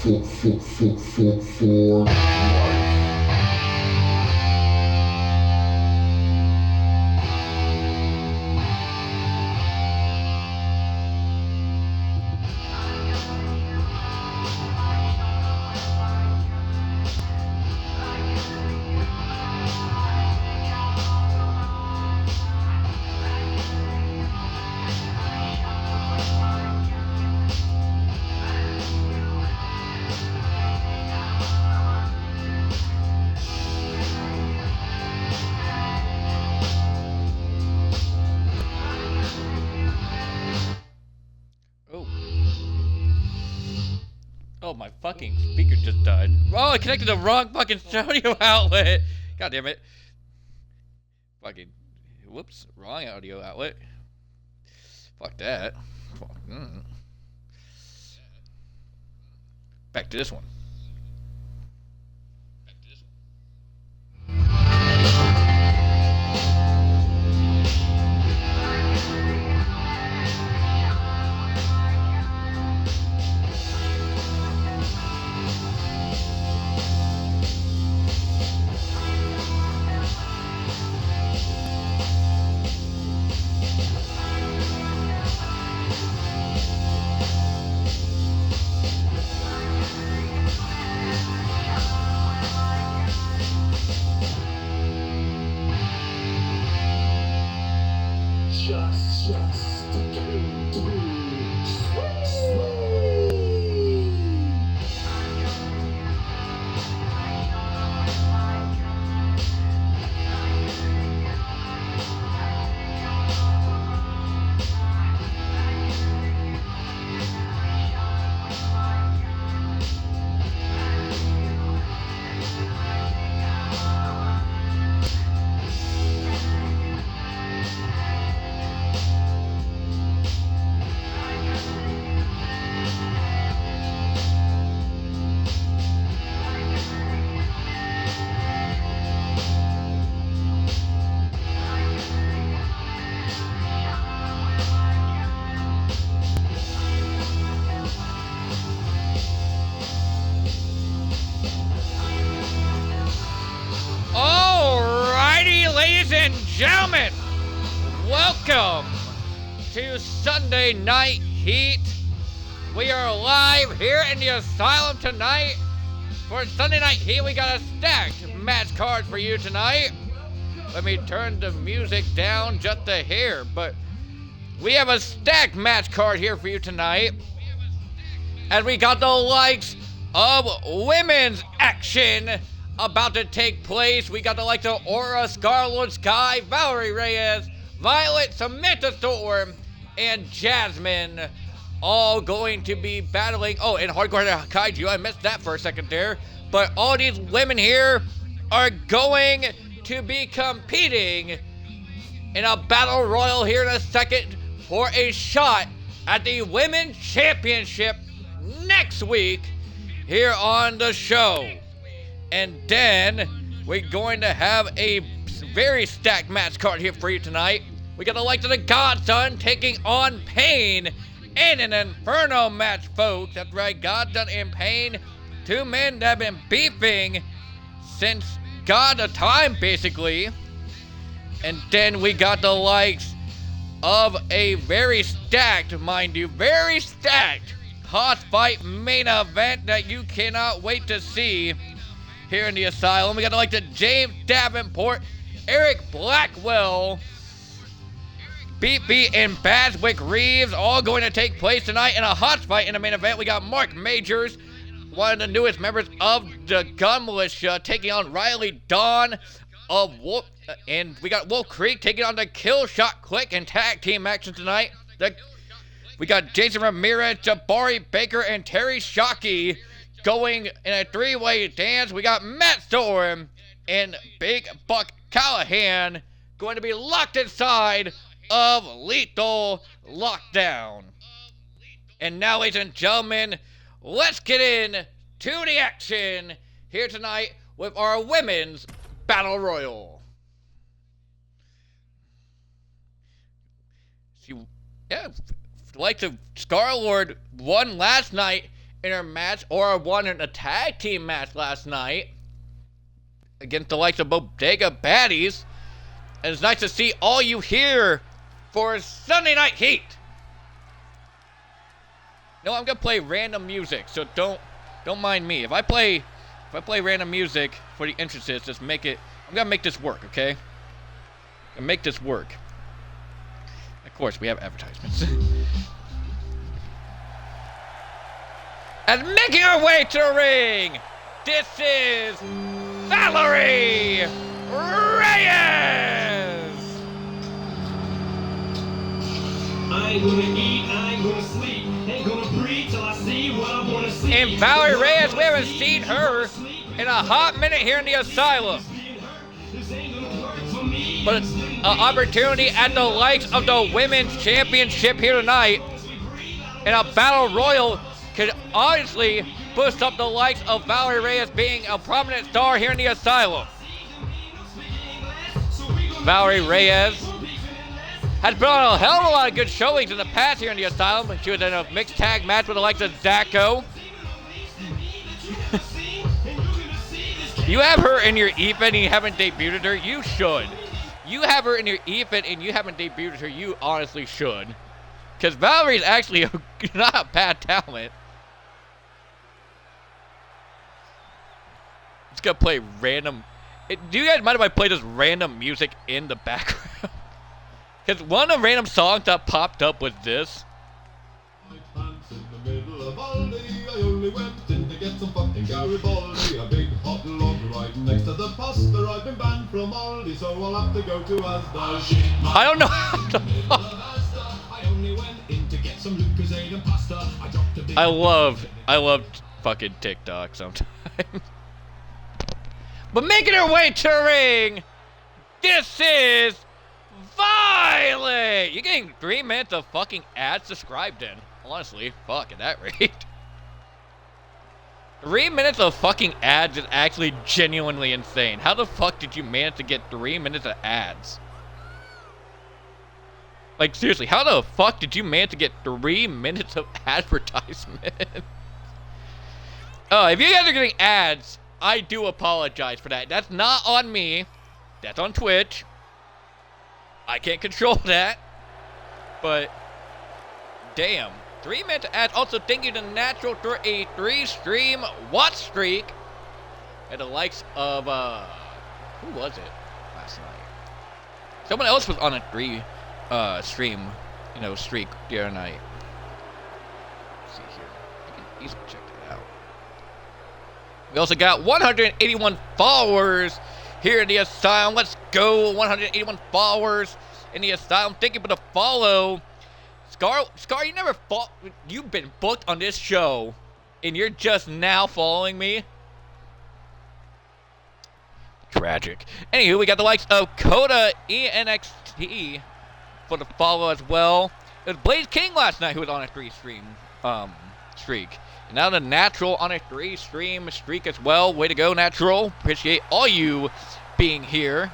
for Oh. Oh, my fucking speaker just died. Oh, I connected the wrong fucking audio outlet. God damn it. Fucking. Whoops. Wrong audio outlet. Fuck that. Fuck. Back to this one. Ladies and gentlemen, welcome to Sunday Night Heat. We are live here in the Asylum tonight. For Sunday Night Heat, we got a stacked match card for you tonight. Let me turn the music down just a hair, but we have a stacked match card here for you tonight. And we got the likes of women's action about to take place. We got the likes of Aura, Scarlet Sky, Valerie Reyes, Violet, Samantha Storm, and Jasmine, all going to be battling. Oh, and Hardcore Kaiju, I missed that for a second there. But all these women here are going to be competing in a battle royal here in a second for a shot at the Women's Championship next week here on the show. And then we're going to have a very stacked match card here for you tonight. We got the likes of the Godson taking on Pain in an Inferno match, folks. That's right, Godson and Pain, two men that have been beefing since God of time, basically. And then we got the likes of a very stacked, mind you, very stacked Hoss Fight main event that you cannot wait to see here in the Asylum. We got like the James Davenport, Eric Blackwell, BP, and Baswick Reeves all going to take place tonight in a hot fight in the main event. We got Mark Majors, one of the newest members of the Gun Militia, taking on Riley Dawn of Wolf, and we got Wolf Creek taking on the Kill Shot Click in tag team action tonight. We got Jason Ramirez, Jabari Baker, and Terry Shockey going in a three-way dance. We got Matt Storm and Big Buck Callahan going to be locked inside of Lethal Lockdown. And now, ladies and gentlemen, let's get in to the action here tonight with our Women's Battle Royal. Like the Star-Lord won last night in her match. Aura won in a tag team match last night against the likes of Bodega Baddies. And it's nice to see all you here for Sunday Night Heat. No, I'm gonna play random music, so don't mind me. If I play random music for the entrances, just make it. I'm gonna make this work, okay? I'm gonna make this work. Of course, we have advertisements. And making her way to the ring, this is Valerie Reyes! I ain't gonna eat, I ain't gonna sleep, ain't gonna breathe till I see what I wanna see. And Valerie Reyes, we haven't seen her in a hot minute here in the Asylum. But it's an opportunity at the likes of the Women's Championship here tonight. And a Battle Royal could obviously boost up the likes of Valerie Reyes being a prominent star here in the Asylum. Valerie Reyes has put on a hell of a lot of good showings in the past here in the Asylum. She was in a mixed tag match with the likes of Zacho. You have her in your event and you haven't debuted her? You should. You have her in your event and you haven't debuted her? You honestly should. Because Valerie's actually not a bad talent. It's gonna play random. Do you guys mind if I play this random music in the background? Because one of the random songs that popped up was this. I don't know how to I love fucking TikTok sometimes. But making her way to the ring, this is Violet! You're getting 3 minutes of fucking ads described in. Honestly, fuck, at that rate. 3 minutes of fucking ads is actually genuinely insane. How the fuck did you manage to get 3 minutes of ads? Like, seriously, how the fuck did you manage to get 3 minutes of advertisement? Oh, if you guys are getting ads, I do apologize for that. That's not on me. That's on Twitch. I can't control that. But, damn. 3 minutes of ads. Also, thank you to Natural for a 3-stream watch streak. At the likes of, who was it last night? Someone else was on a 3 stream, streak the other night. Let's see here. I can easily check that out. We also got 181 followers here in the Asylum. Let's go. 181 followers in the Asylum. Thank you for the follow. Scar, you never you've been booked on this show, and you're just now following me? Tragic. Anywho, we got the likes of Coda ENXT for the follow as well. It was Blaze King last night who was on a 3-stream streak. And now the Natural on a 3-stream streak as well. Way to go, Natural. Appreciate all you being here.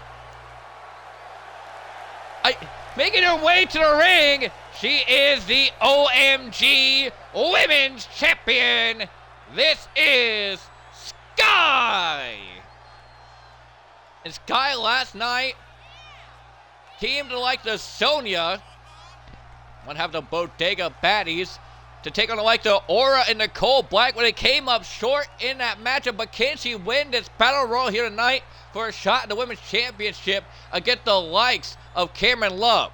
Making her way to the ring, she is the OMG Women's Champion. This is Sky. And Sky last night teamed like the Sonya. Want to have the Bodega Baddies to take on the like the Aura and Nicole Black when they came up short in that matchup. But can she win this Battle Royal here tonight for a shot at the Women's Championship against the likes of Cameron Love?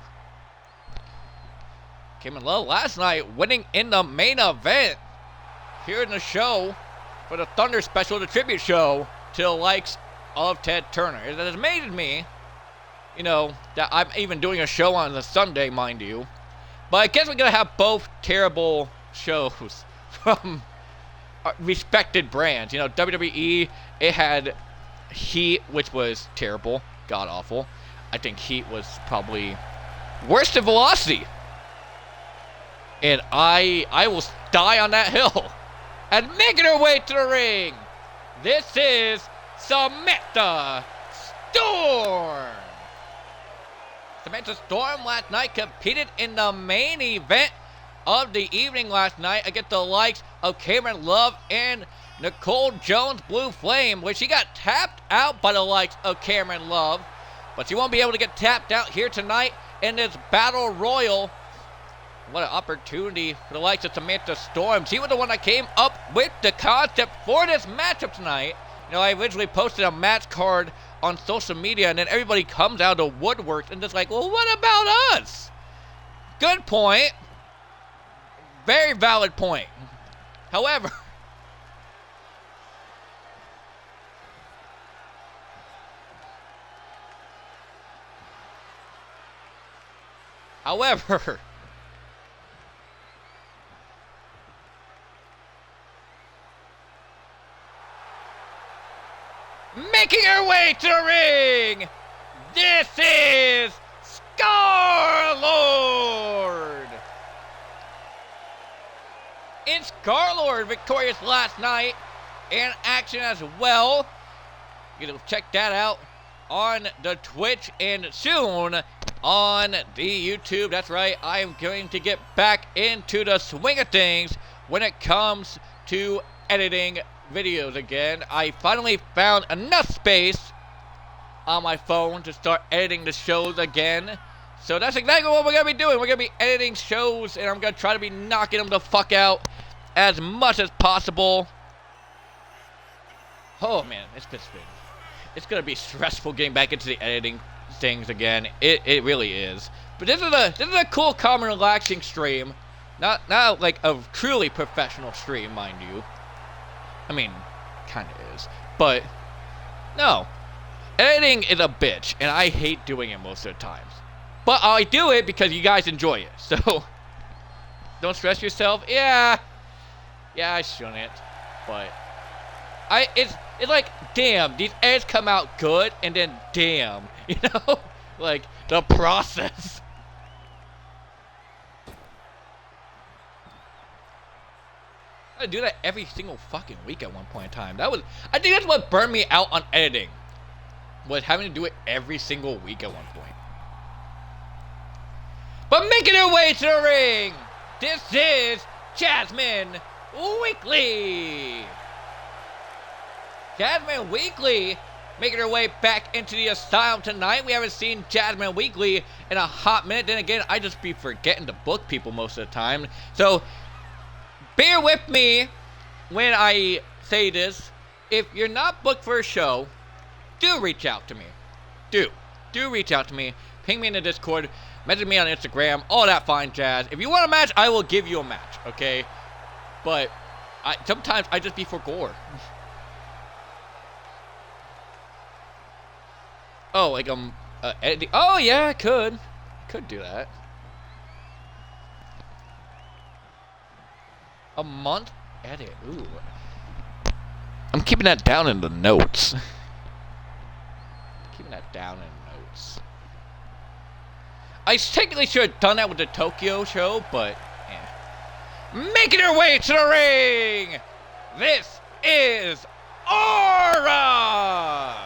Cameron Love last night winning in the main event here in the show for the Thunder Special, the tribute show to the likes of Ted Turner. It has amazed me, that I'm even doing a show on the Sunday, mind you. But I guess we're going to have both terrible shows from respected brands. WWE, it had Heat, which was terrible, god-awful. I think Heat was probably worse than Velocity. And I will die on that hill. And making her way to the ring, this is Samantha Storm. Samantha Storm last night competed in the main event of the evening last night against the likes of Cameron Love and Nicole Jones Blue Flame, where she got tapped out by the likes of Cameron Love. But she won't be able to get tapped out here tonight in this Battle Royal. What an opportunity for the likes of Samantha Storm. She was the one that came up with the concept for this matchup tonight. You know, I originally posted a match card on social media, and then everybody comes out of the woodworks and just like, well, what about us? Good point. Very valid point. However, making her way to the ring, this is Star-Lord. And Star-Lord victorious last night in action as well. You can check that out on the Twitch and soon on the YouTube. That's right, I am going to get back into the swing of things when it comes to editing videos again. I finally found enough space on my phone to start editing the shows again. So that's exactly what we're going to be doing. We're going to be editing shows, and I'm going to try to be knocking them the fuck out as much as possible. Oh man, it's going to be stressful getting back into the editing things again. It really is. But this is a cool, calm, and relaxing stream. Not like a truly professional stream, mind you. I mean, kind of is. But no, editing is a bitch, and I hate doing it most of the times. But I do it because you guys enjoy it. So don't stress yourself. Yeah, I shouldn't. But it's like, damn, these edits come out good, and then damn, you know, like the process. I do that every single fucking week at one point in time. I think that's what burned me out on editing, was having to do it every single week at one point. But making her way to the ring, this is Jasmine Weekly. Jasmine Weekly making her way back into the Asylum tonight. We haven't seen Jasmine Weekly in a hot minute. Then again, I just be forgetting to book people most of the time. So bear with me when I say this. If you're not booked for a show, do reach out to me. Do reach out to me. Ping me in the Discord. Message me on Instagram. All that fine jazz. If you want a match, I will give you a match. Okay? But sometimes I just be for gore. Oh, like editing. Oh yeah, I could do that. A month edit. Ooh. I'm keeping that down in the notes. I technically should have done that with the Tokyo show, but making her way to the ring, this is Aura.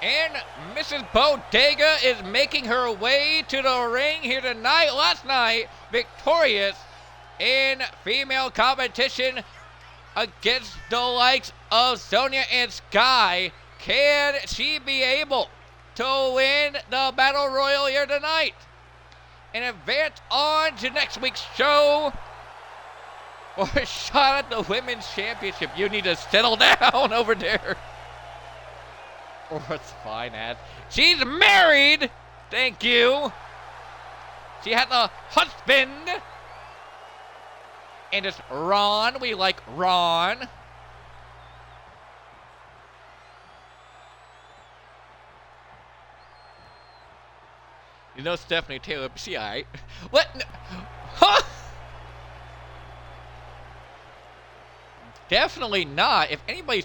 And Mrs. Bodega is making her way to the ring here tonight. Last night, victorious in female competition against the likes of Sonya and Sky. Can she be able to win the Battle Royal here tonight and advance on to next week's show for a shot at the Women's Championship? You need to settle down over there. Or it's fine as she's married. Thank you. She has a husband. And it's Ron. We like Ron. You know Stephanie Taylor, she alright. What? Huh? Definitely not. If anybody's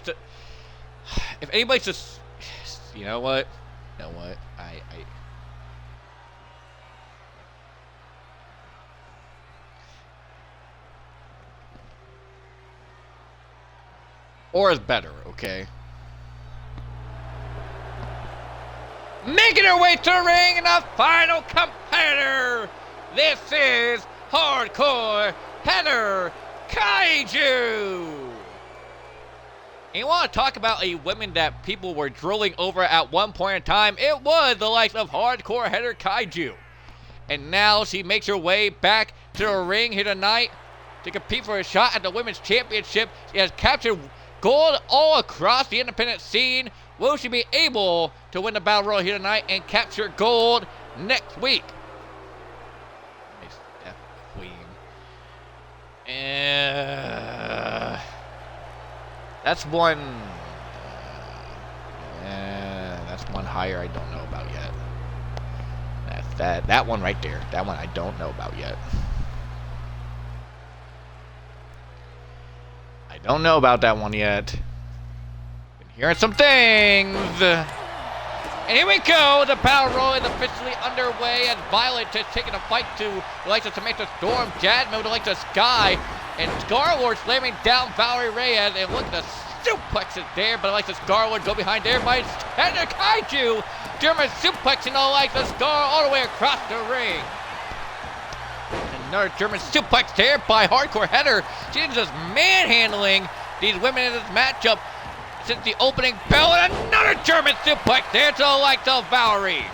just, you know what? I or is better, okay? Making her way to the ring, and the final competitor, This is Hardcore Header Kaiju! And you want to talk about a woman that people were drooling over at one point in time? It was the likes of Hardcore Header Kaiju. And now she makes her way back to the ring here tonight to compete for a shot at the Women's Championship. She has captured gold all across the independent scene. Will she be able to win the Battle Royal here tonight and capture gold next week? Queen. That's one. That's one higher I don't know about yet. That one right there. That one I don't know about yet. I don't know about that one yet. Been hearing some things. And here we go. The Battle Royal is officially underway as Violet is taking a fight to the likes of Samantha Storm, Jasmine with the likes of Sky, and Scarlord slamming down Valerie Reyes. And look at the suplexes there, but the likes of Scarlord go behind there by Header Kaiju. German suplexing the likes of Scar all the way across the ring. Another German suplex there by Hardcore Header. She's just manhandling these women in this matchup since the opening bell. And another German suplex there to the likes of Valerie.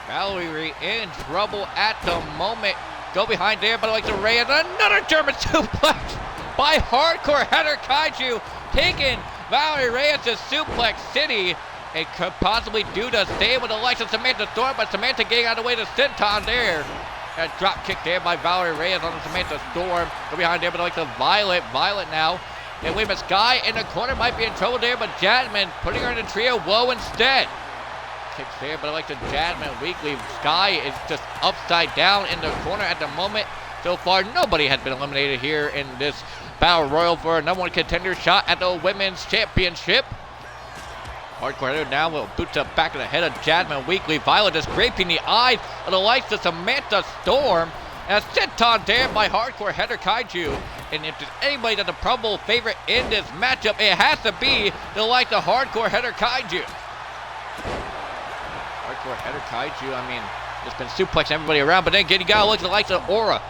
Valerie in trouble at the moment. Go behind there, but like the Reyes. Another German suplex by Hardcore Header Kaiju, taking Valerie Reyes to Suplex City. It could possibly do to stay with the likes of Samantha Storm, but Samantha getting out of the way to Senton there. A drop kick there by Valerie Reyes on Samantha Storm. Go behind there, but like the Violet. Violet now. And wait a minute, Sky in the corner might be in trouble there, but Jasmine putting her in the trio woe instead. Kicks there, but I like the Jasmine Weekly. Sky is just upside down in the corner at the moment. So far, nobody has been eliminated here in this Battle Royal for a number one contender shot at the Women's Championship. Hardcore Header now will boots up back of the head of Jasmine Weekly. Violet is scraping the eyes of the likes of Samantha Storm. And a senton there by Hardcore Header Kaiju. And if there's anybody that's a probable favorite in this matchup, it has to be the likes of Hardcore Header Kaiju. Hardcore Header Kaiju, I mean, just been suplexing everybody around. But then again, you gotta look at the likes of Aura.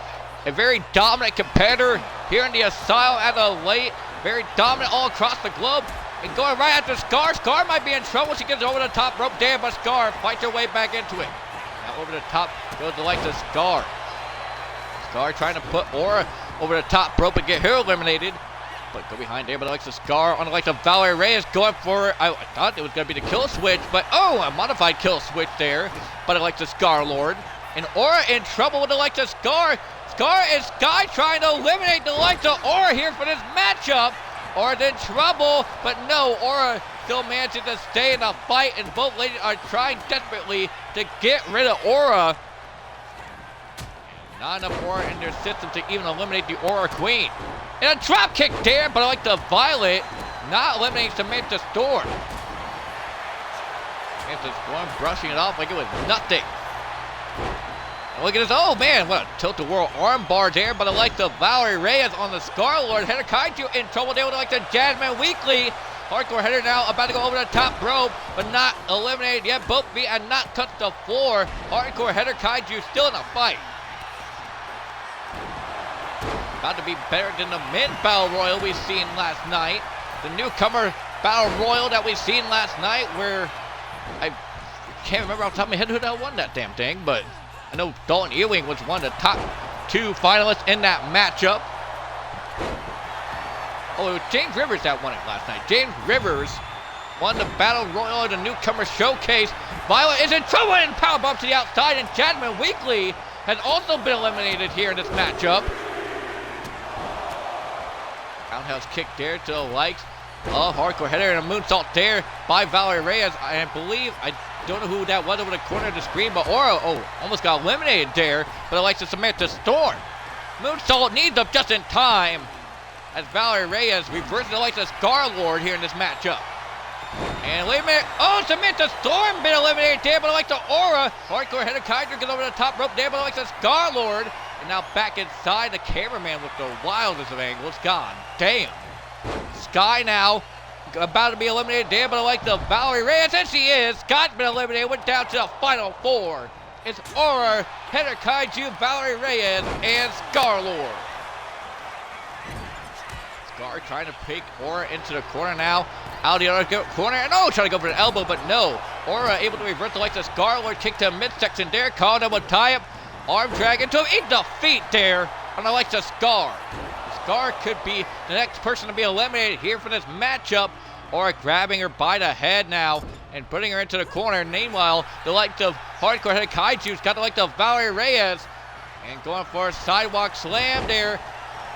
A very dominant competitor here in the Asylum as of late. Very dominant all across the globe. And going right after Scar. Scar might be in trouble. She gets over the top rope there, but Scar fights her way back into it. Now over the top goes the likes of Scar. Scar trying to put Aura over the top rope and get her eliminated. But go behind there, but the likes of Scar on the likes of Valerie Reyes going for, I thought it was going to be the kill switch, but oh, a modified kill switch there. But the likes of Scar Lord. And Aura in trouble with the likes of Scar. Scar and Sky trying to eliminate the likes of Aura here for this matchup. Aura's in trouble, but no, Aura still manages to stay in the fight, and both ladies are trying desperately to get rid of Aura. Not enough Aura in their system to even eliminate the Aura Queen. And a drop kick there, but I like the Violet not eliminating Samantha Storm. Samantha Storm brushing it off like it was nothing. And look at this, oh man, what a tilt-a-whirl armbar there, but I like the Valerie Reyes on the Scar-Lord. Header Kaiju in trouble there with like the Jasmine Weekly. Hardcore Header now about to go over the top rope, but not eliminated yet. Both feet and not touched the floor. Hardcore Header Kaiju still in a fight. About to be better than the men's Battle Royal we've seen last night. The newcomer Battle Royal that we've seen last night, where I can't remember off the top of my head who that won that damn thing, but I know Dalton Ewing was one of the top two finalists in that matchup. Oh, it was James Rivers that won it last night. James Rivers won the Battle Royal in the Newcomer Showcase. Violet is in trouble and powerbomb to the outside, and Jasmine Weekly has also been eliminated here in this matchup. Roundhouse kick there to the likes of Hardcore Header, and a moonsault there by Valerie Reyes. I believe, I don't know who that was over the corner of the screen, but Aura, almost got eliminated there, but the likes of Samantha Storm. Moonsault needs up just in time as Valerie Reyes reverses the likes of Scar-Lord here in this matchup. And wait a minute, oh, Samantha Storm been eliminated there, but the likes of Aura. Hardcore Header Kaiju gets over the top rope there, but the likes of Scar-Lord. And now back inside, the cameraman with the wildest of angles. God damn. Sky now about to be eliminated there, but I like the Valerie Reyes, and she is. Scott's been eliminated, went down to the final four. It's Aura, Header Kaiju, Valerie Reyes, and Scarlord. Scar trying to pick Aura into the corner now. Out the other corner, and trying to go for the elbow, but no. Aura able to reverse the like the Scarlord kick to midsection there. Calling him a tie-up. Arm drag into him. Eat the feet there. And I like the Scar. Scar could be the next person to be eliminated here for this matchup. Aura grabbing her by the head now and putting her into the corner. Meanwhile, the likes of Hardcore Headed Kaiju's got the likes of Valerie Reyes and going for a sidewalk slam there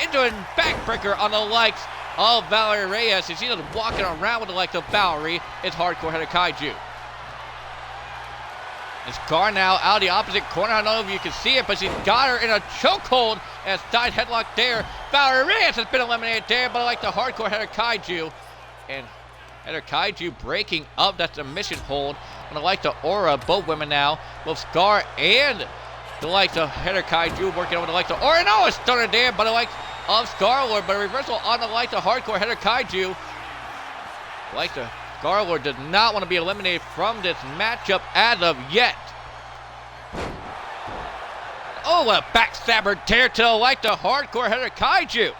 into a backbreaker on the likes of Valerie Reyes. She's just walking around with the likes of Valerie. It's Hardcore Headed Kaiju. It's Scar now out the opposite corner. I don't know if you can see it, but she's got her in a chokehold and side headlock there. Valerie Reyes has been eliminated there, but I like the Hardcore Header Kaiju. And Header Kaiju breaking up that submission hold. And I like the Aura, both women now, both Scar and the likes of Header Kaiju working over the likes of Aura. No, it's stunner there, but I like of Scarlord, but a reversal on the likes of Hardcore Header Kaiju. Like the Scarlord does not want to be eliminated from this matchup as of yet. Oh, a backstabber tear to the like the Hardcore Header Kaiju.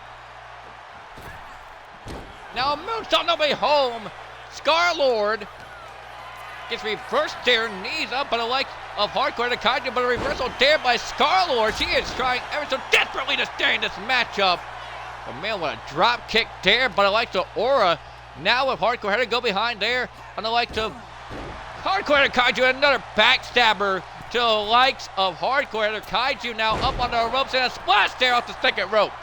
Now a moonsault, nobody home. Scarlord gets reversed there, knees up, but a like of Hardcore Header Kaiju, but a reversal there by Scarlord. She is trying ever so desperately to stay in this matchup. But man, what a drop kick there, but I like the Aura. Now with Hardcore Header go behind there, and I like to Hardcore Header Kaiju, another backstabber to the likes of Hardcore Header Kaiju now up on the ropes and a splash there off the second rope.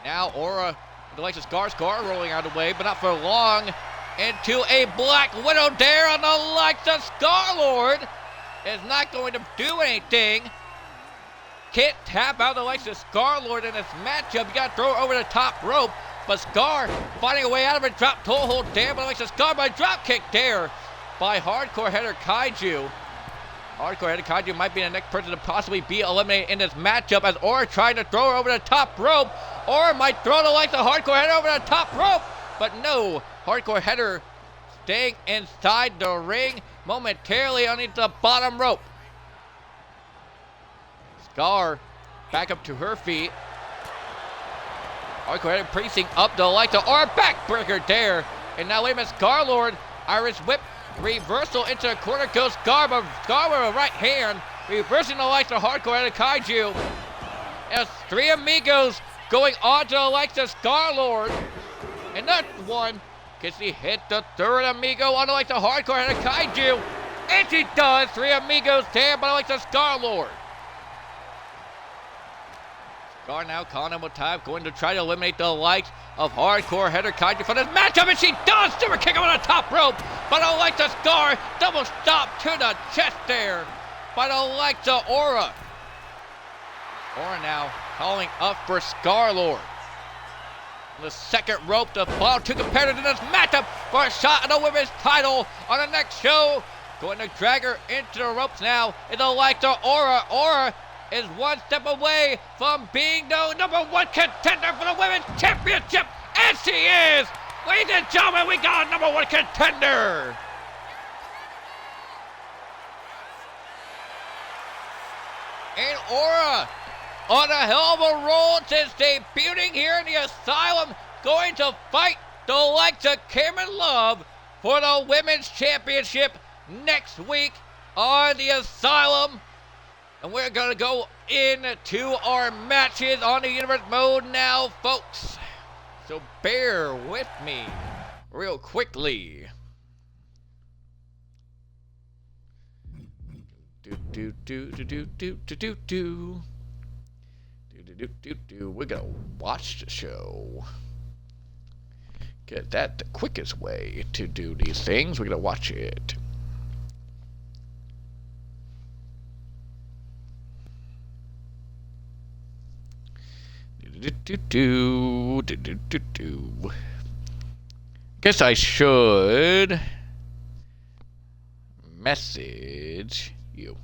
Now Aura, the likes of Scar rolling out of the way, but not for long. Into a Black Widow there on the likes of Scarlord. Is not going to do anything. Can't tap out the likes of Scarlord in this matchup. You got to throw her over the top rope. But Scar finding a way out of it. Drop toe hold there by the likes of Scar, by drop kick there by Hardcore Header Kaiju. Hardcore Header Kaiju might be the next person to possibly be eliminated in this matchup as Aura trying to throw her over the top rope. Or might throw the likes of Hardcore Header over the top rope. But no, Hardcore Header staying inside the ring momentarily underneath the bottom rope. Scar back up to her feet. Hardcore Header preaching up the like the Aura backbreaker there. And now wait a minute, Scarlord, Irish whip, reversal into the corner goes Scar, but Scar with a right hand, reversing the likes of Hardcore Header Kaiju. And it's three amigos going on to the likes of Scarlord. And that one, can she hit the third amigo on the likes of Hardcore Header Kaiju? And she does, three amigos there by the likes of Scarlord. Scar now calling him a time, going to try to eliminate the likes of Hardcore Header Kaiju for this matchup, and she does! Super kick him on the top rope, but the likes of Scar, double stop to the chest there by the likes of Aura. Aura now calling up for Scarlord. The second rope to follow two competitors in this matchup for a shot at the women's title on the next show. Going to drag her into the ropes now is the likes of Aura. Aura is one step away from being the number one contender for the women's championship, and she is! Ladies and gentlemen, we got a number one contender! And Aura on a hell of a roll since debuting here in the Asylum, going to fight the likes of Cameron Love for the women's championship next week on the Asylum. And we're going to go into our matches on the Universe mode now, folks. So bear with me real quickly. We're going to watch the show. Get that the quickest way to do these things. We're going to watch it. Guess I should message you.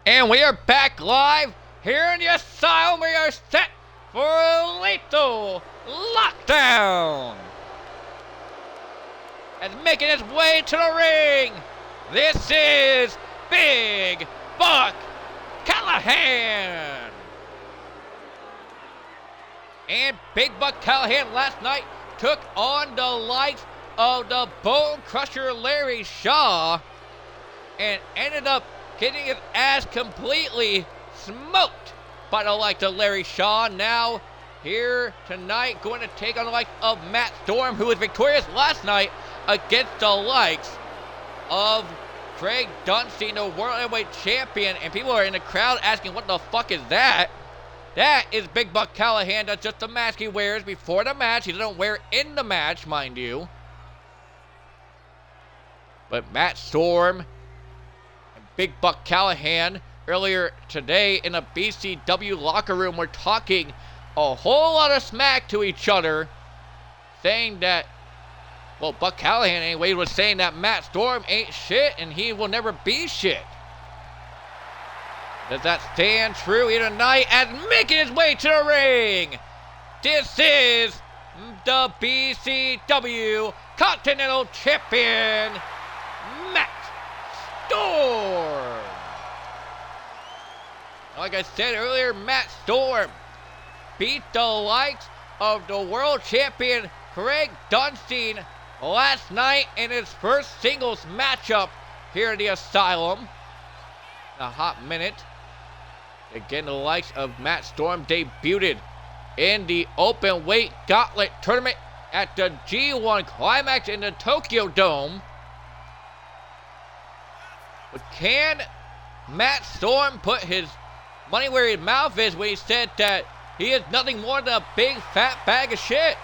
And we are back live here in the Asylum, we are set for a lethal lockdown. And making his way to the ring, this is Big Buck Callahan. And Big Buck Callahan last night took on the likes of the Bone Crusher Larry Shaw and ended up getting his ass completely smoked by the likes of Larry Shaw. Now here tonight going to take on the likes of Matt Storm, who was victorious last night against the likes of Craig Dunstein, the World Heavyweight Champion. And people are in the crowd asking, what the fuck is that? That is Big Buck Callahan. That's just the mask he wears before the match. He doesn't wear in the match, mind you. But Matt Storm and Big Buck Callahan earlier today in the BCW locker room were talking a whole lot of smack to each other, saying that, well, Buck Callahan anyway was saying that Matt Storm ain't shit and he will never be shit. Does that stand true here tonight as making his way to the ring? This is the BCW Continental Champion, Matt Storm. Like I said earlier, Matt Storm beat the likes of the world champion Craig Dunstein last night in his first singles matchup here in the Asylum. A hot minute. Again, the likes of Matt Storm debuted in the open weight gauntlet tournament at the G1 Climax in the Tokyo Dome. But can Matt Storm put his money where his mouth is when he said that he is nothing more than a big fat bag of shit?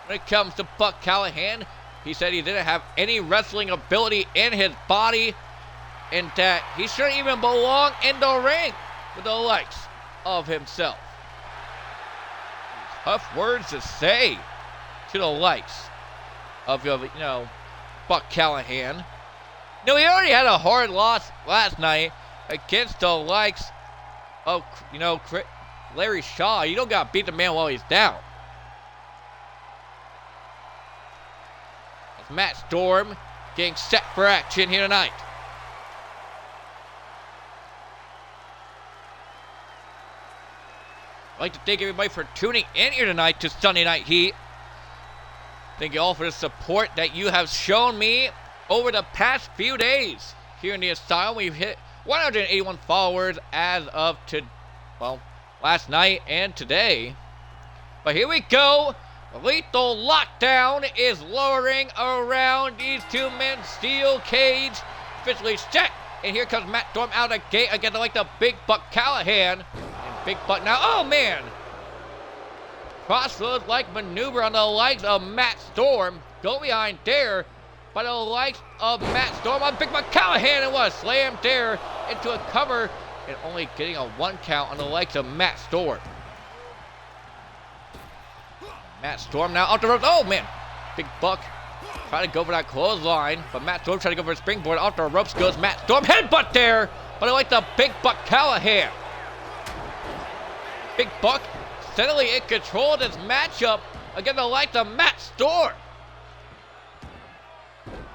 When it comes to Buck Callahan, he said he didn't have any wrestling ability in his body and that he shouldn't even belong in the ring with the likes of himself. Tough words to say to the likes of, Buck Callahan. No, he already had a hard loss last night against the likes of, Larry Shaw. You don't got to beat the man while he's down. As Matt Storm getting set for action here tonight. I'd like to thank everybody for tuning in here tonight to Sunday Night Heat. Thank you all for the support that you have shown me over the past few days here in the Asylum. We've hit 181 followers as of last night and today. But here we go. Lethal Lockdown is lowering around these two men. Steel cage officially set. And here comes Matt Storm out of the gate against the Big Buck Callahan. And Big Buck now, oh man! Crossroads-like maneuver on the likes of Matt Storm. Go behind there by the likes of Matt Storm on Big Buck Callahan. It was slammed there into a cover and only getting a 1 count on the likes of Matt Storm. Matt Storm now out the ropes. Oh man! Big Buck trying to go for that clothesline, but Matt Storm trying to go for a springboard. Off the ropes goes Matt Storm. Headbutt there, but I like the Big Buck Callahan. Big Buck steadily in control of this matchup against the likes of Matt Storm.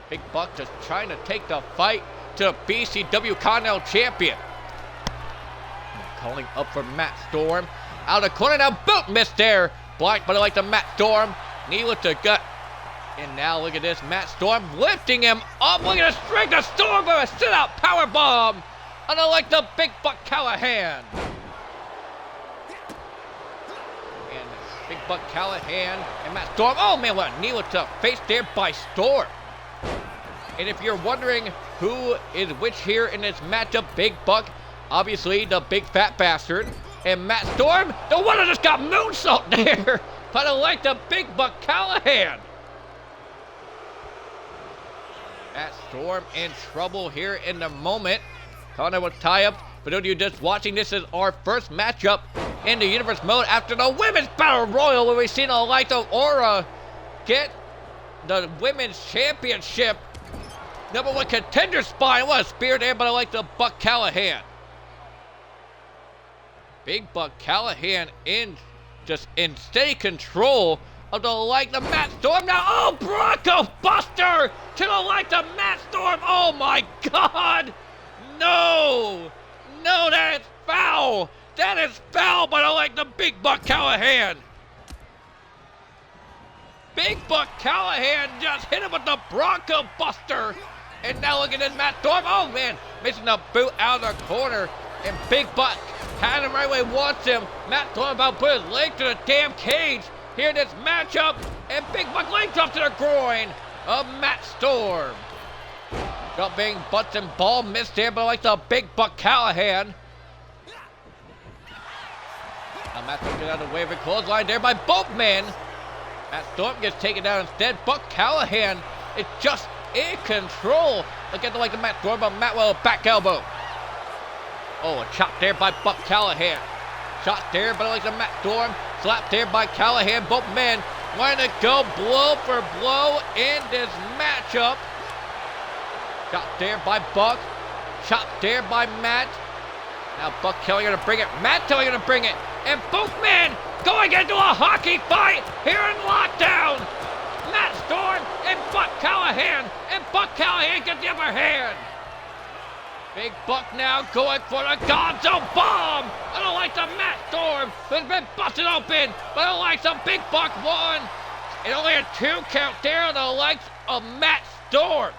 Big Buck just trying to take the fight to the BCW Continental Champion. Calling up for Matt Storm. Out of the corner now, boot missed there. Blocked by the likes of Matt Storm. Knee with the gut. And now look at this, Matt Storm lifting him up. Look at the strength of Storm for a sit-out powerbomb on the likes of Big Buck Callahan. And Big Buck Callahan and Matt Storm. Oh man, what a knee with the face there by Storm. And if you're wondering who is which here in this matchup, Big Buck, obviously the big fat bastard, and Matt Storm, the one that just got moonsault there by the likes of Big Buck Callahan. Matt Storm in trouble here in the moment. Connor with tie-up. For those of you just watching, this is our first matchup in the Universe mode after the Women's Battle Royal, where we've seen the likes of Aura get the Women's Championship #1 contender spot. What a spear there by the likes of Buck Callahan. Big Buck Callahan in steady control of the like the Matt Storm now. Oh, Bronco Buster to the like the Matt Storm. Oh my God! No, that is foul. That is foul, but I like the Big Buck Callahan. Big Buck Callahan just hit him with the Bronco Buster. And now look at this Matt Storm. Oh man, missing the boot out of the corner. And Big Buck had him right where he wants him. Matt Storm about to put his leg to the damn cage here in this matchup. And Big Buck leg drop to the groin of Matt Storm. Jumping butts and ball missed here, but I like the Big Buck Callahan. Now Matt Storm gets out of the way of a clothesline there by both men. Matt Storm gets taken down instead. Buck Callahan is just in control. Look at the like the Matt Storm, but Matt with a back elbow. Oh, a chop there by Buck Callahan. Shot there, but I like the Matt Storm. Slap there by Callahan. Both men wanting to go blow for blow in this matchup. Shot there by Buck. Shot there by Matt. Now Buck Kelly gonna bring it. Matt Kelly gonna bring it. And both men going into a hockey fight here in lockdown. Matt Storm and Buck Callahan. And Buck Callahan gets the upper hand. Big Buck now going for the Gonzo Bomb. I don't like the Matt Storm, who's been busted open. But I don't like the Big Buck one. And only a 2 count there on the likes of Matt Storm.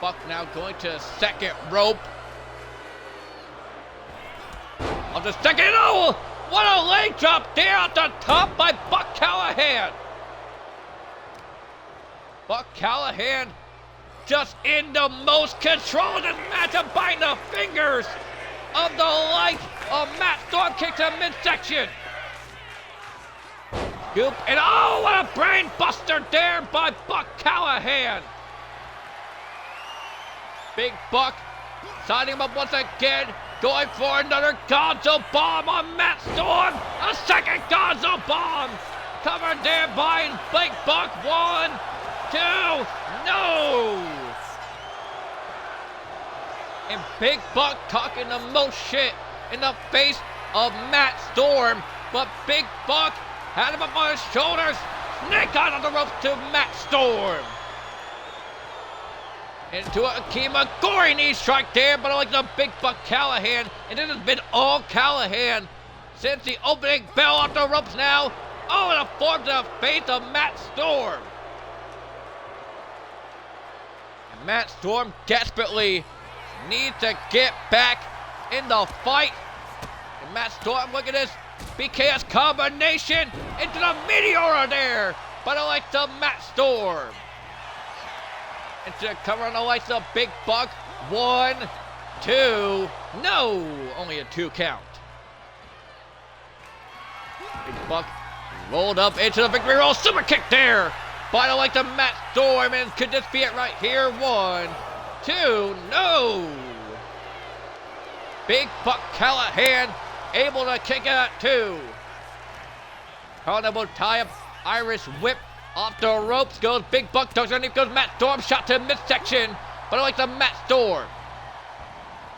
Buck now going to the second rope. On the second, oh, what a leg drop there at the top by Buck Callahan. Buck Callahan just in the most control of this matchup, biting the fingers of the light of Matt Storm. Kick to midsection. Scoop, and oh, what a brain buster there by Buck Callahan. Big Buck signing him up once again, going for another Gonzo Bomb on Matt Storm. A second Gonzo Bomb covered there by Big Buck. 1, 2, no! And Big Buck talking the most shit in the face of Matt Storm, but Big Buck had him up on his shoulders, snake out on the ropes to Matt Storm. Into a Akima gory knee strike there, but I like the Big Buck Callahan, and this has been all Callahan since the opening bell off the ropes now. Oh, and a form to the face of Matt Storm. And Matt Storm desperately needs to get back in the fight. And Matt Storm, look at this BKS combination into the Meteora there, but I like the Matt Storm. Into the cover on the lights of Big Buck. 1, 2, no, only a 2 count. Big Buck rolled up into the victory roll, super kick there. But I like the Matt Storm, and could this be it right here? 1, 2, no. Big Buck Callahan able to kick it at 2. Carnival tie-up, Irish whip. Off the ropes goes Big Buck, tucks underneath goes Matt Storm, shot to midsection, but I like the Matt Storm.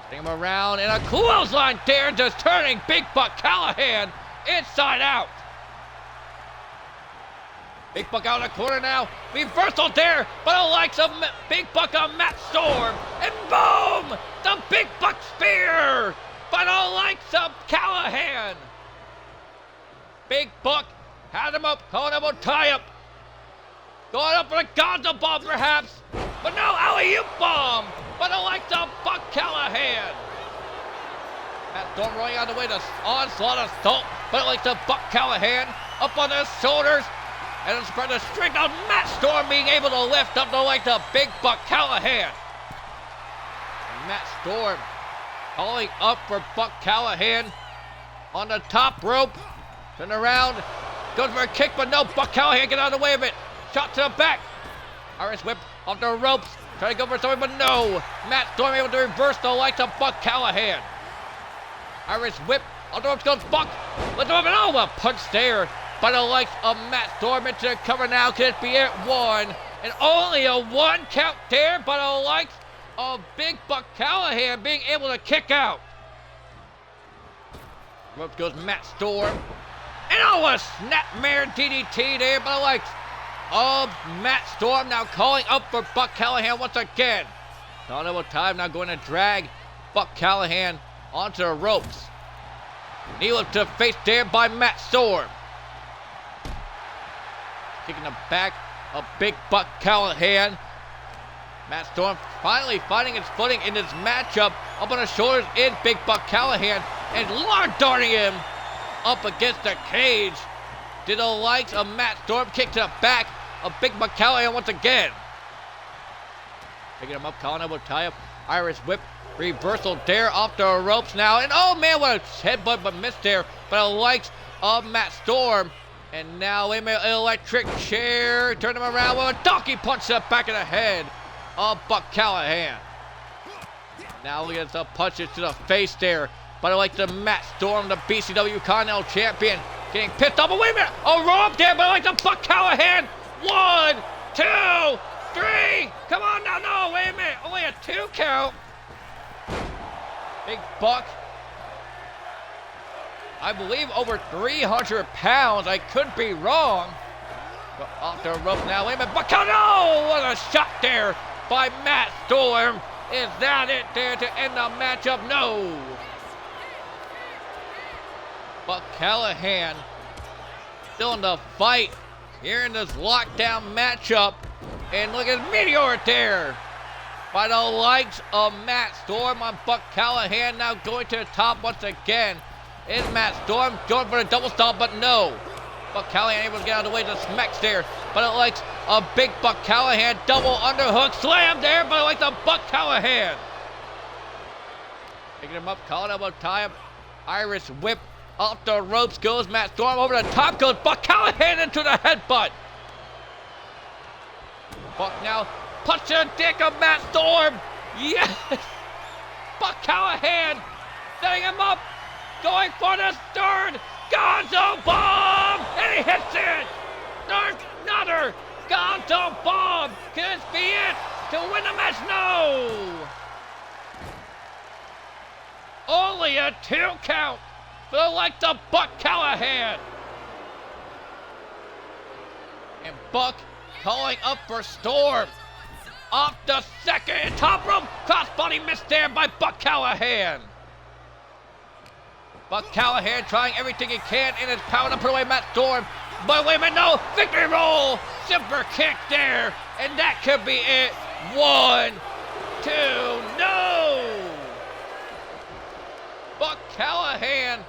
Bring him around, and a clothesline there, just turning Big Buck Callahan inside out. Big Buck out of the corner now, reversal there, but I like some Big Buck on Matt Storm, and boom! The Big Buck spear, but I like some Callahan. Big Buck had him up, calling him a tie-up. Going up for the Gonzo Bomb perhaps, but no, alley-oop bomb, but I like the Buck Callahan. Matt Storm rolling out of the way to onslaught assault, but I like the Buck Callahan up on his shoulders, and it's spread the string of Matt Storm being able to lift up to like the Big Buck Callahan. And Matt Storm calling up for Buck Callahan on the top rope, turn around, goes for a kick, but no, Buck Callahan get out of the way of it. Shot to the back. Irish whip off the ropes. Trying to go for something, but no. Matt Storm able to reverse the lights of Buck Callahan. Irish whip off the ropes goes Buck. Let's move it over. Punch there by the likes of Matt Storm into the cover now. Can it be it? 1. And only a 1 count there by the likes of Big Buck Callahan being able to kick out. Ropes goes Matt Storm. And a snapmare DDT there by the likes of Matt Storm, now calling up for Buck Callahan once again. Double time now going to drag Buck Callahan onto the ropes. Knee to the face there by Matt Storm. Kicking the back of Big Buck Callahan. Matt Storm finally finding his footing in this matchup. Up on his shoulders is Big Buck Callahan. And Lord darting him up against the cage. Did the likes of Matt Storm kick to the back of Big Buck Callahan once again. Picking him up, Colin will tie up. Irish whip. Reversal there off the ropes now. And oh man, what a headbutt but missed there by the likes of Matt Storm. And now an electric chair. Turn him around with a donkey punch to the back of the head of Buck Callahan. Now look at the punches to the face there. But I like the Matt Storm, the BCW Continental Champion, getting pissed off. But wait a minute, a roll up there, but I like the Buck Callahan. 1, 2, 3. Come on now, no, wait a minute, only a 2 count. Big Buck, I believe over 300 pounds. I could be wrong. But off the rope now, wait a minute, Buck Callahan, oh, what a shot there by Matt Storm. Is that it there to end the matchup? No. Buck Callahan still in the fight here in this lockdown matchup. And look at Meteor there by the likes of Matt Storm on Buck Callahan. Now going to the top once again is Matt Storm going for the double stomp, but no. Buck Callahan able to get out of the way to smacks there. But it likes a Big Buck Callahan double underhook slam there, but it likes a Buck Callahan. Picking him up, calling elbow tie up, Irish whip. Off the ropes goes Matt Storm. Over the top goes Buck Callahan into the headbutt. Buck now punch the dick of Matt Storm. Yes! Buck Callahan setting him up. Going for the third Gonzo Bomb. And he hits it. Another Gonzo Bomb. Can this be it to win the match? No. Only a 2 count. Feel like the Buck Callahan. And Buck calling up for Storm. Off the second top rope. Crossbody missed there by Buck Callahan. Buck Callahan trying everything he can in his power to put away Matt Storm. But wait a minute, no. Victory roll. Super kick there. And that could be it. 1, 2, no. Buck Callahan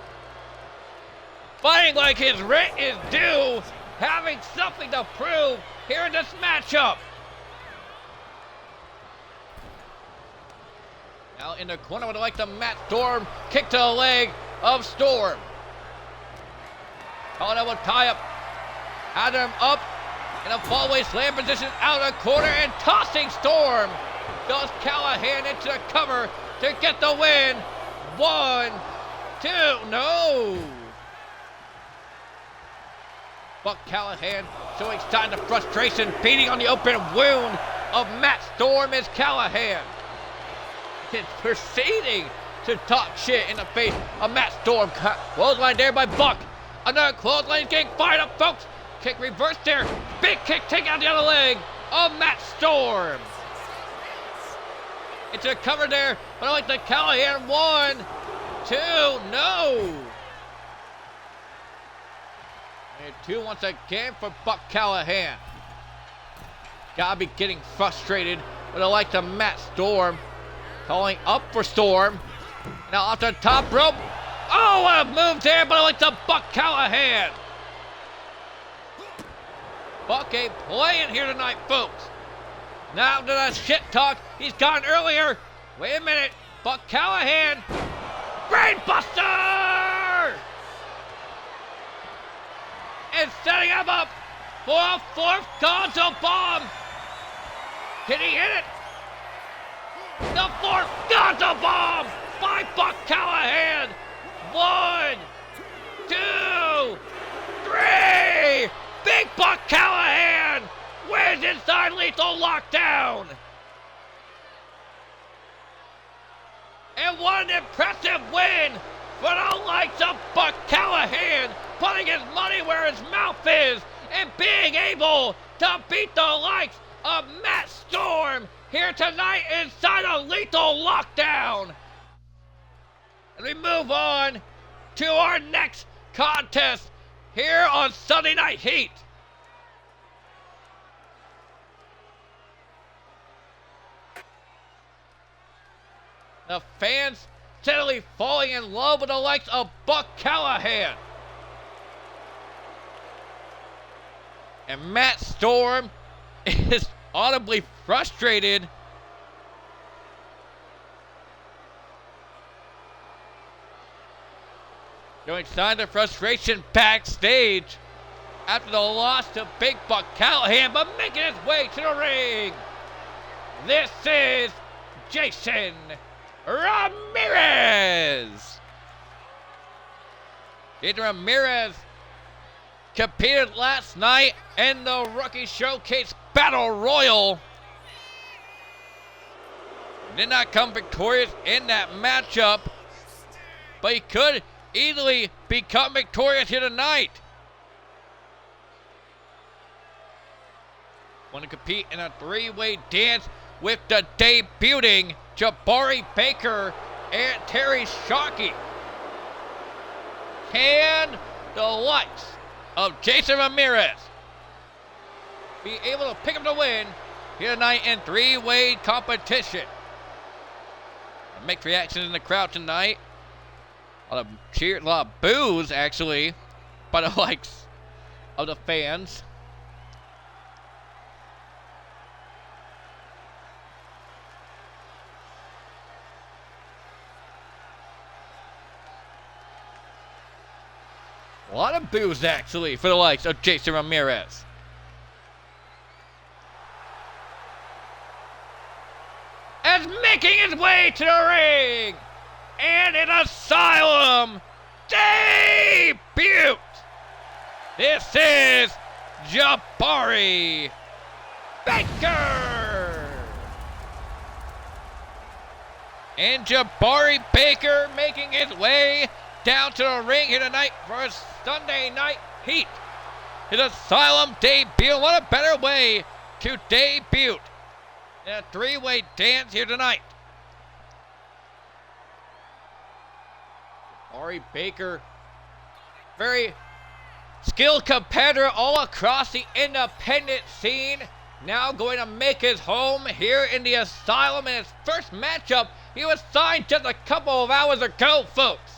fighting like his rent is due, having something to prove here in this matchup. Now in the corner, would like the Matt Storm kick to the leg of Storm. Calling out a tie up. Adam up in a fallaway slam position out of the corner and tossing Storm. Goes Callahan into the cover to get the win. 1, 2, no. Buck Callahan showing signs of frustration, beating on the open wound of Matt Storm as Callahan is proceeding to talk shit in the face of Matt Storm. Clothesline there by Buck. Another clothesline getting fired up, folks. Kick reversed there. Big kick taking out the other leg of Matt Storm. It's a cover there, but I like the Callahan. 1, 2, no. And 2 once again for Buck Callahan. Gotta be getting frustrated, but I like the Matt Storm. Calling up for Storm. Now off the top rope. Oh, what a move there, but I like the Buck Callahan. Buck ain't playing here tonight, folks. Now to the shit talk he's gotten earlier. Wait a minute. Buck Callahan. Brainbuster! And setting him up for a 4th Gonzo Bomb. Can he hit it? The 4th Gonzo Bomb by Buck Callahan. 1, 2, 3. Big Buck Callahan wins inside Lethal Lockdown. And what an impressive win for the likes of Buck Callahan, putting his money where his mouth is and being able to beat the likes of Matt Storm here tonight inside a lethal lockdown. And we move on to our next contest here on Sunday Night Heat. The fans steadily falling in love with the likes of Buck Callahan. And Matt Storm is audibly frustrated. Showing signs of frustration backstage after the loss to Big Buck Callahan, but making his way to the ring. This is Jason Ramirez. Jason Ramirez competed last night in the Rookie Showcase Battle Royal. Did not come victorious in that matchup, but he could easily become victorious here tonight. Want to compete in a three-way dance with the debuting Jabari Baker and Terry Shockey. Can the likes of Jason Ramirez be able to pick up the win here tonight in three-way competition? Mixed reactions in the crowd tonight. A lot of cheers, a lot of boos actually, by the likes of the fans. A lot of boos actually for the likes of Jason Ramirez. As making his way to the ring and an Asylum debut. This is Jabari Baker. And Jabari Baker making his way down to the ring here tonight for his Sunday Night Heat. His Asylum debut. What a better way to debut in a three-way dance here tonight. Jabari Baker, very skilled competitor all across the independent scene. Now going to make his home here in the Asylum in his first matchup. He was signed just a couple of hours ago, folks.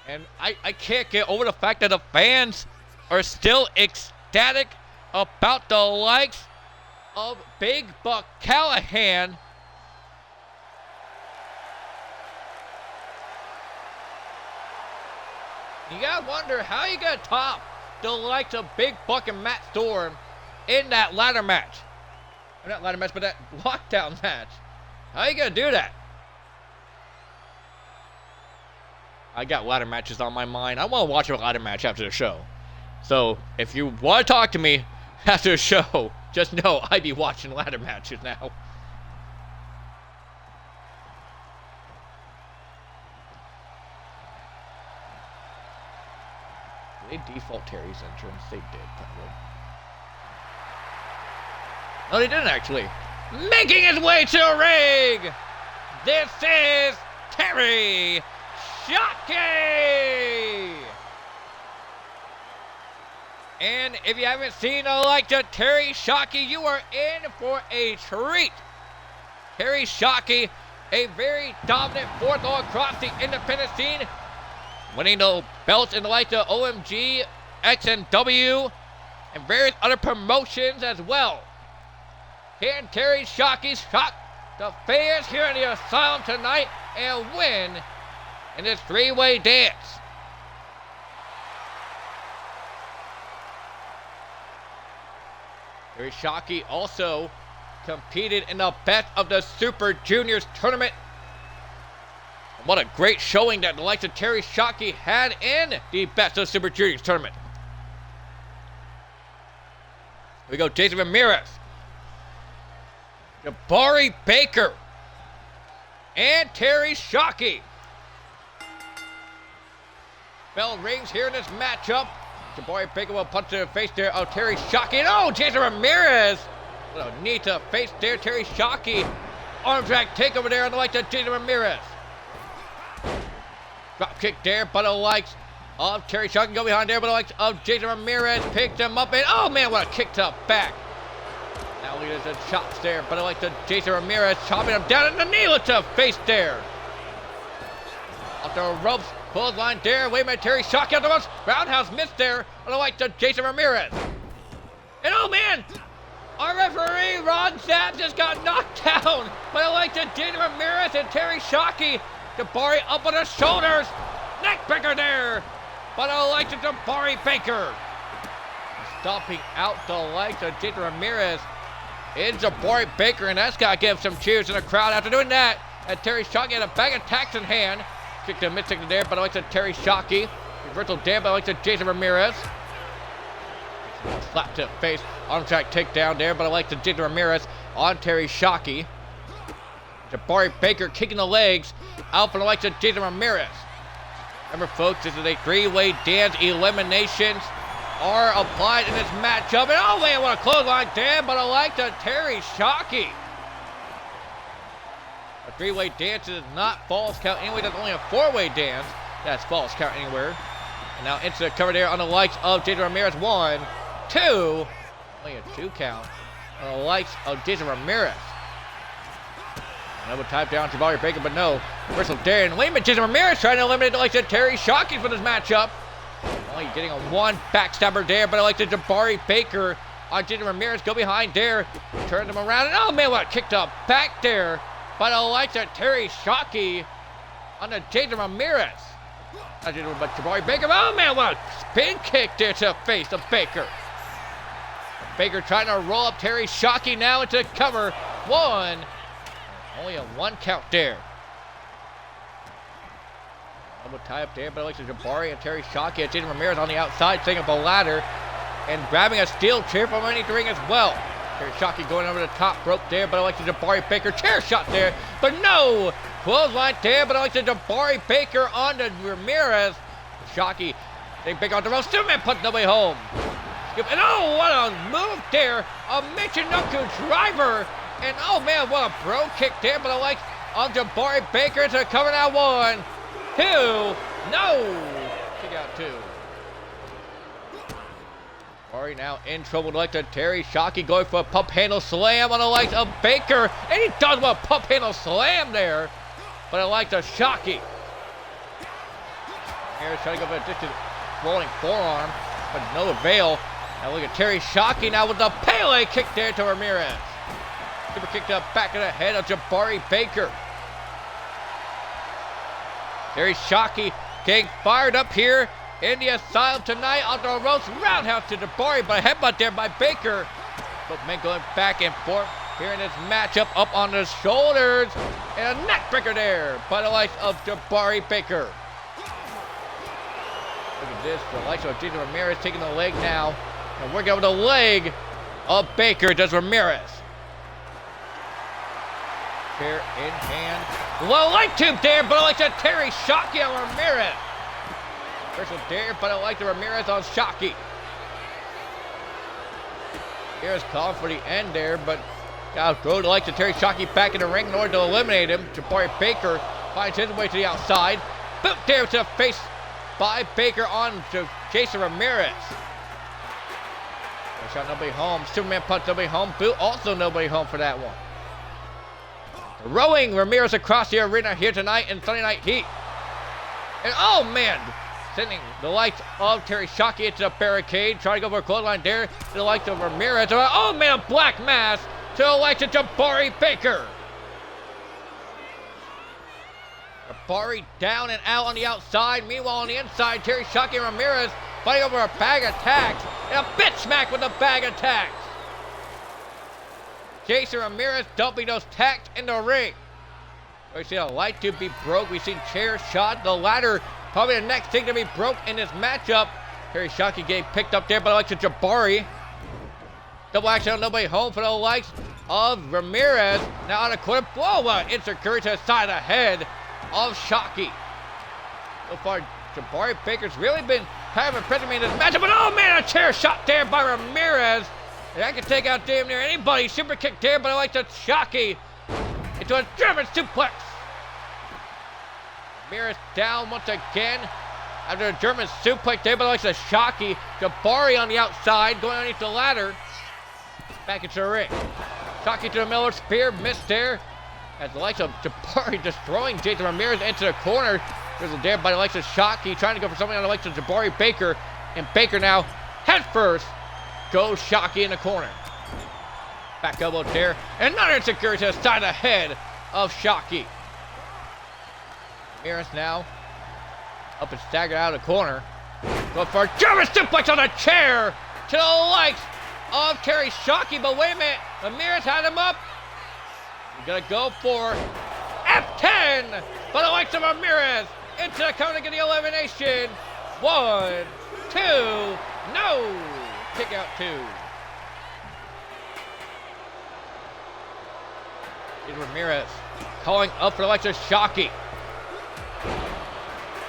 And I can't get over the fact that the fans are still ecstatic about the likes of Big Buck Callahan. You gotta wonder how you gonna top the likes of Big Buck and Matt Storm in that ladder match. Or not ladder match, but that lockdown match. How you gonna do that? I got ladder matches on my mind. I want to watch a ladder match after the show. So, if you want to talk to me after the show, just know I be watching ladder matches now. Did they default Terry's entrance? They did, probably. No, they didn't actually. Making his way to the ring! This is Terry Shockey! And if you haven't seen a like to Terry Shockey, you are in for a treat. Terry Shockey, a very dominant force all across the independent scene, winning the belts in the likes of OMG, XNW, and various other promotions as well. Can Terry Shockey shock the fans here in the Asylum tonight and win in this three-way dance? Terry Shockey also competed in the Best of the Super Juniors tournament What a great showing that the likes of Terry Shockey had in the Best of Super Juniors tournament. Here we go, Jason Ramirez. Jabari Baker. And Terry Shockey. Bell rings here in this matchup. Jabari Baker will punch to the face there of Terry Shockey. And oh, Jason Ramirez. What a knee to the face there, Terry Shockey. Arm drag takeover there on the likes of Jason Ramirez. Drop kick there, but the likes of Terry Shockey go behind there, but the likes of Jason Ramirez picked him up. And oh man, what a kick to the back. Now look at the chops there, but the likes of Jason Ramirez chopping him down in the knee to the face there. Off the ropes. Clothesline there, wait a minute, Terry Shockey out the ropes. Roundhouse missed there on the like to Jason Ramirez. And oh man, our referee, Ron Sapp, just got knocked down by the like to Jason Ramirez and Terry Shockey. Jabari up on the shoulders. Neckbreaker there by the like to Jabari Baker. Stomping out the like to Jason Ramirez is Jabari Baker, and that's got to give some cheers in the crowd after doing that. And Terry Shockey had a bag of tacks in hand. Kick to mid there, but I like to Terry Shockey. Reversal there, but I like to Jason Ramirez. Slap to the face. Arm track takedown there, but I like to Jason Ramirez on Terry Shockey. Jabari Baker kicking the legs out for the likes of Jason Ramirez. Remember, folks, this is a three-way dance. Eliminations are applied in this matchup. And oh man, what a clothesline there, but I like to Terry Shockey. A three-way dance is not falls count anyway. That's only a four-way dance. That's falls count anywhere. And now into the cover there on the likes of Jason Ramirez. 1, 2. Only a 2 count on the likes of Jason Ramirez. Another type down Jabari Baker, but no. Reversal there. And wait a minute, Jason Ramirez trying to eliminate the likes of Terry Shockey for this matchup. Only getting a 1 backstabber there, but I like the Jabari Baker on Jason Ramirez. Go behind there. Turn them around. And oh man, what kicked up back there. But I like that Terry Shockey on the Jason Ramirez. But Jabari Baker, oh man, what a spin kick there to the face of Baker. Baker trying to roll up Terry Shockey now into cover. 1. Only a 1 count there. Double tie up there, but I like the Jabari and Terry Shockey and Jason Ramirez on the outside, setting up a ladder and grabbing a steel chair from underneath the ring as well. Terry Shockey going over the top rope there, but I like the Jabari Baker chair shot there, but no! Clothesline there, but I like the Jabari Baker on the Ramirez. Shockey, they big on the rope, Superman punch nobody home. And oh, what a move there, a Michinoku driver, and oh man, what a bro kick there, but I like on Jabari Baker to cover now. 1, 2, no! Kick out 2. Jabari now in trouble like the Terry Shockey going for a pump handle slam on the likes of Baker. And he does a pump handle slam there. But I like the Shockey. Here's trying to go for a distant rolling forearm, but no avail. Now look at Terry Shockey now with the Pele kick there to Ramirez. Super kick to the back of the head of Jabari Baker. Terry Shockey getting fired up here in the Asylum tonight on the ropes. Roundhouse to Jabari, but a headbutt there by Baker. Both men going back and forth here in this matchup, up on the shoulders. And a neckbreaker there by the likes of Jabari Baker. Look at this, the likes of Jason Ramirez taking the leg now. And working over the leg of Baker does Ramirez. Chair in hand. Low light tube there, but I like that Terry Shockey on Ramirez. Reversal there, but I like the Ramirez on Shockey. Here's calling for the end there, but gotta throw the like to Terry Shockey back in the ring in order to eliminate him. Jabari Baker finds his way to the outside. Boot there to the face by Baker on to Jason Ramirez. Shot nobody home. Superman punch nobody home. Boot also nobody home for that one. Rowing Ramirez across the arena here tonight in Sunday Night Heat. And oh man, sending the likes of Terry Shockey into the barricade. Trying to go for a clothesline there. To the likes of Ramirez. Oh man, black mass to the likes of Jabari Baker. Jabari down and out on the outside. Meanwhile on the inside, Terry Shockey and Ramirez fighting over a bag of tacks. And a bitch smack with a bag of tacks. Jason Ramirez dumping those tacks in the ring. We see a light to be broke. We see chair shot. The ladder, probably the next thing to be broke in this matchup. Terry Shockey getting picked up there by the likes of Jabari. Double action on nobody home for the likes of Ramirez. Now on a corner. Whoa, insert curry to the side of the head of Shockey. So far, Jabari Baker's really been kind of impressing me in this matchup. But oh man, a chair shot there by Ramirez. And that can take out damn near anybody. Super kick there by the likes of Shockey. Into a German suplex. Ramirez down once again. After a German suplex there by the likes of Shockey. Jabari on the outside, going underneath the ladder. Back into the ring. Shockey to the Miller spear, missed there. As the likes of Jabari destroying Jason Ramirez into the corner. There's a there by the likes of Shockey, trying to go for something on the likes of Jabari Baker. And Baker now, head first, goes Shockey in the corner. Back elbow there. And another insecurity to the side of the head of Shockey. Ramirez now up and staggered out of the corner. Go for a German suplex on the chair to the likes of Terry Shockey. But wait a minute, Ramirez had him up. We're gonna go for F10 for the likes of Ramirez into the counter to get the elimination. 1, 2, no! Kick out 2. Here's Ramirez calling up for the likes of Shockey.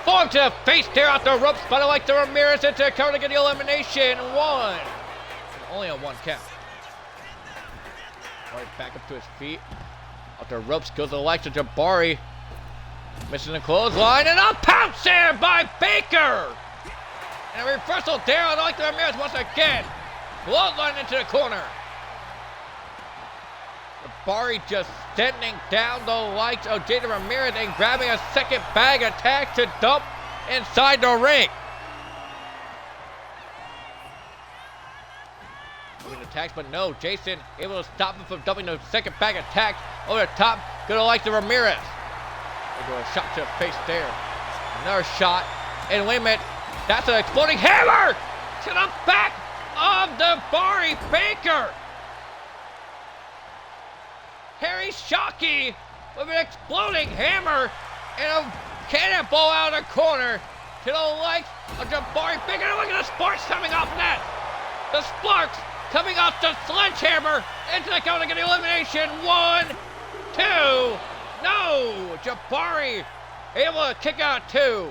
Form to the face there out the ropes by the likes of Ramirez into the counter to get the elimination. 1. Only a 1 count. Right back up to his feet. Out the ropes goes the likes of Jabari. Missing the clothesline and a pounce there by Baker. And a reversal there on the likes of Ramirez once again. Clothesline into the corner. Jabari just sending down the likes of Jason Ramirez and grabbing a second bag attack to dump inside the ring. Attacks, but no, Jason able to stop him from dumping the second bag attack over the top. Good to like the Ramirez. They go a shot to the face there. Another shot. And wait a minute, that's an exploding hammer to the back of Jabari Baker. Terry Shockey with an exploding hammer and a cannonball out of the corner to the likes of Jabari Baker. And look at the sparks coming off of that. The sparks coming off the sledgehammer into the counter to get the elimination. 1, 2, no! Jabari able to kick out 2.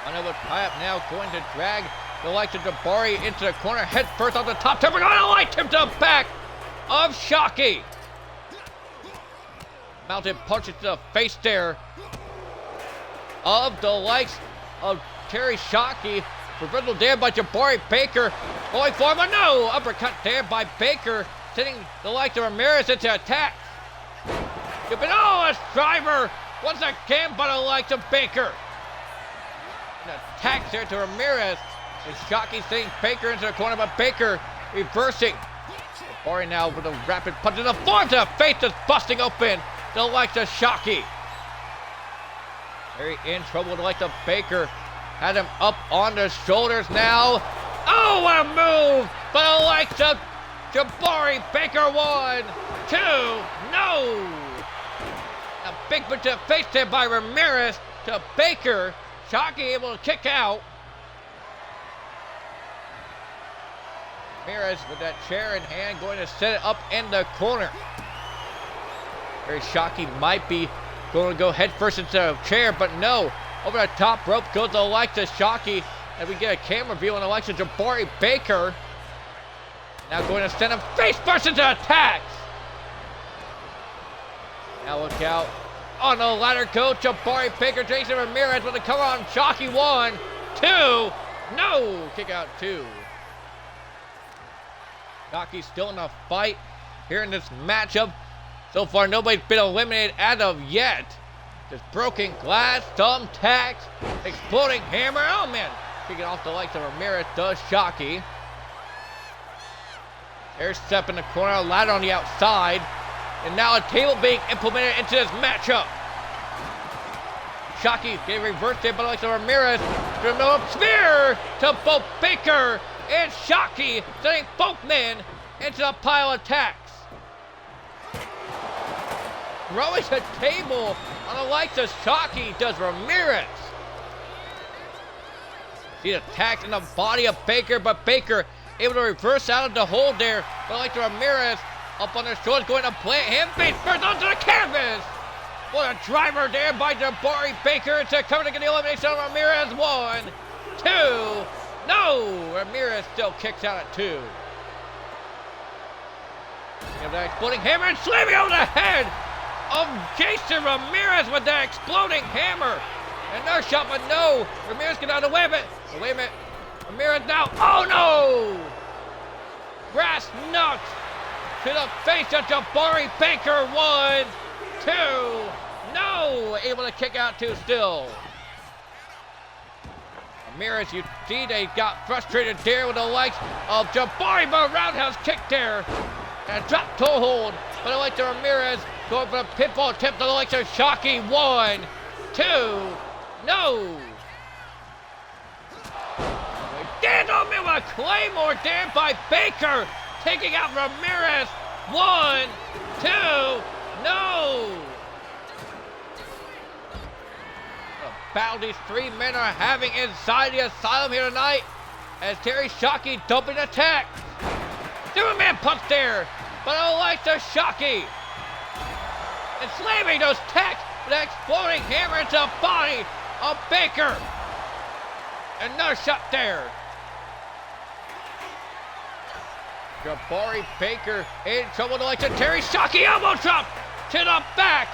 Unable to tie up now, going to drag the likes of Jabari into the corner, head first off the top turn. We're going to light him to the back of Shockey. Mounted punches to the face there of the likes of Terry Shockey. Reversal there by Jabari Baker. Going for him, no! Uppercut there by Baker, sending the likes of Ramirez into attack. Oh, a driver once again by the likes of Baker. An attack there to Ramirez. And Shockey sending Baker into the corner, but Baker reversing. Jabari now with a rapid punch in the form to the face, just busting open the likes of Shockey. Very in trouble with the likes of Baker. Had him up on the shoulders now. Oh, what a move by the likes of Jabari Baker. 1, 2, no. A big punch to the face there by Ramirez to Baker. Shockey able to kick out. Ramirez with that chair in hand going to set it up in the corner. Very Shockey might be going to go head first into the chair, but no. Over the top rope goes the likes of Shockey. And we get a camera view on the likes of Jabari Baker. Now going to send him face first into attacks. Now look out. On the ladder goes Jabari Baker. Jason Ramirez with a cover on Shockey. 1, 2, no. Kick out 2. Shockey still in the fight here in this matchup. So far nobody's been eliminated as of yet. Just broken glass, thumbtacks, exploding hammer. Oh man, kicking off the likes of Ramirez does Shockey. Air step in the corner, ladder on the outside. And now a table being implemented into this matchup. Shockey getting reversed there by the likes of Ramirez. Remote spear to both Baker and Shockey, sending both men into a pile of attacks. throwing the table on the likes of Shockey does Ramirez. See the attack in the body of Baker, but Baker able to reverse out of the hold there. But like Ramirez up on their shoulders, going to plant him face first onto the canvas. What a driver there by Jabari Baker to cover to get the elimination on Ramirez. 1, 2. No! Ramirez still kicks out at 2. That exploding hammer and slamming over the head of Jason Ramirez with that exploding hammer. Another shot, but no. Ramirez get out of the way of it. Oh, wait a minute. Ramirez now. Oh no! Brass nuts to the face of Jabari Baker. 1, 2. No! Able to kick out 2 still. Ramirez, you see they got frustrated there with the likes of Jabari, but roundhouse kick there. And drop toe hold. But I like the Ramirez going for a pinfall attempt to the likes of Shockey. 1, 2. No! Stand on me with a Claymore there by Baker. Taking out Ramirez. 1, 2. No! The battle these 3 men are having inside the Asylum here tonight as Terry Shockey dumping attack. Superman punch there, but I like the Shockey. And slamming those tacks with that exploding hammer into the body of Baker. Another shot there. Jabari Baker in trouble to like the Terry Shockey elbow drop to the back.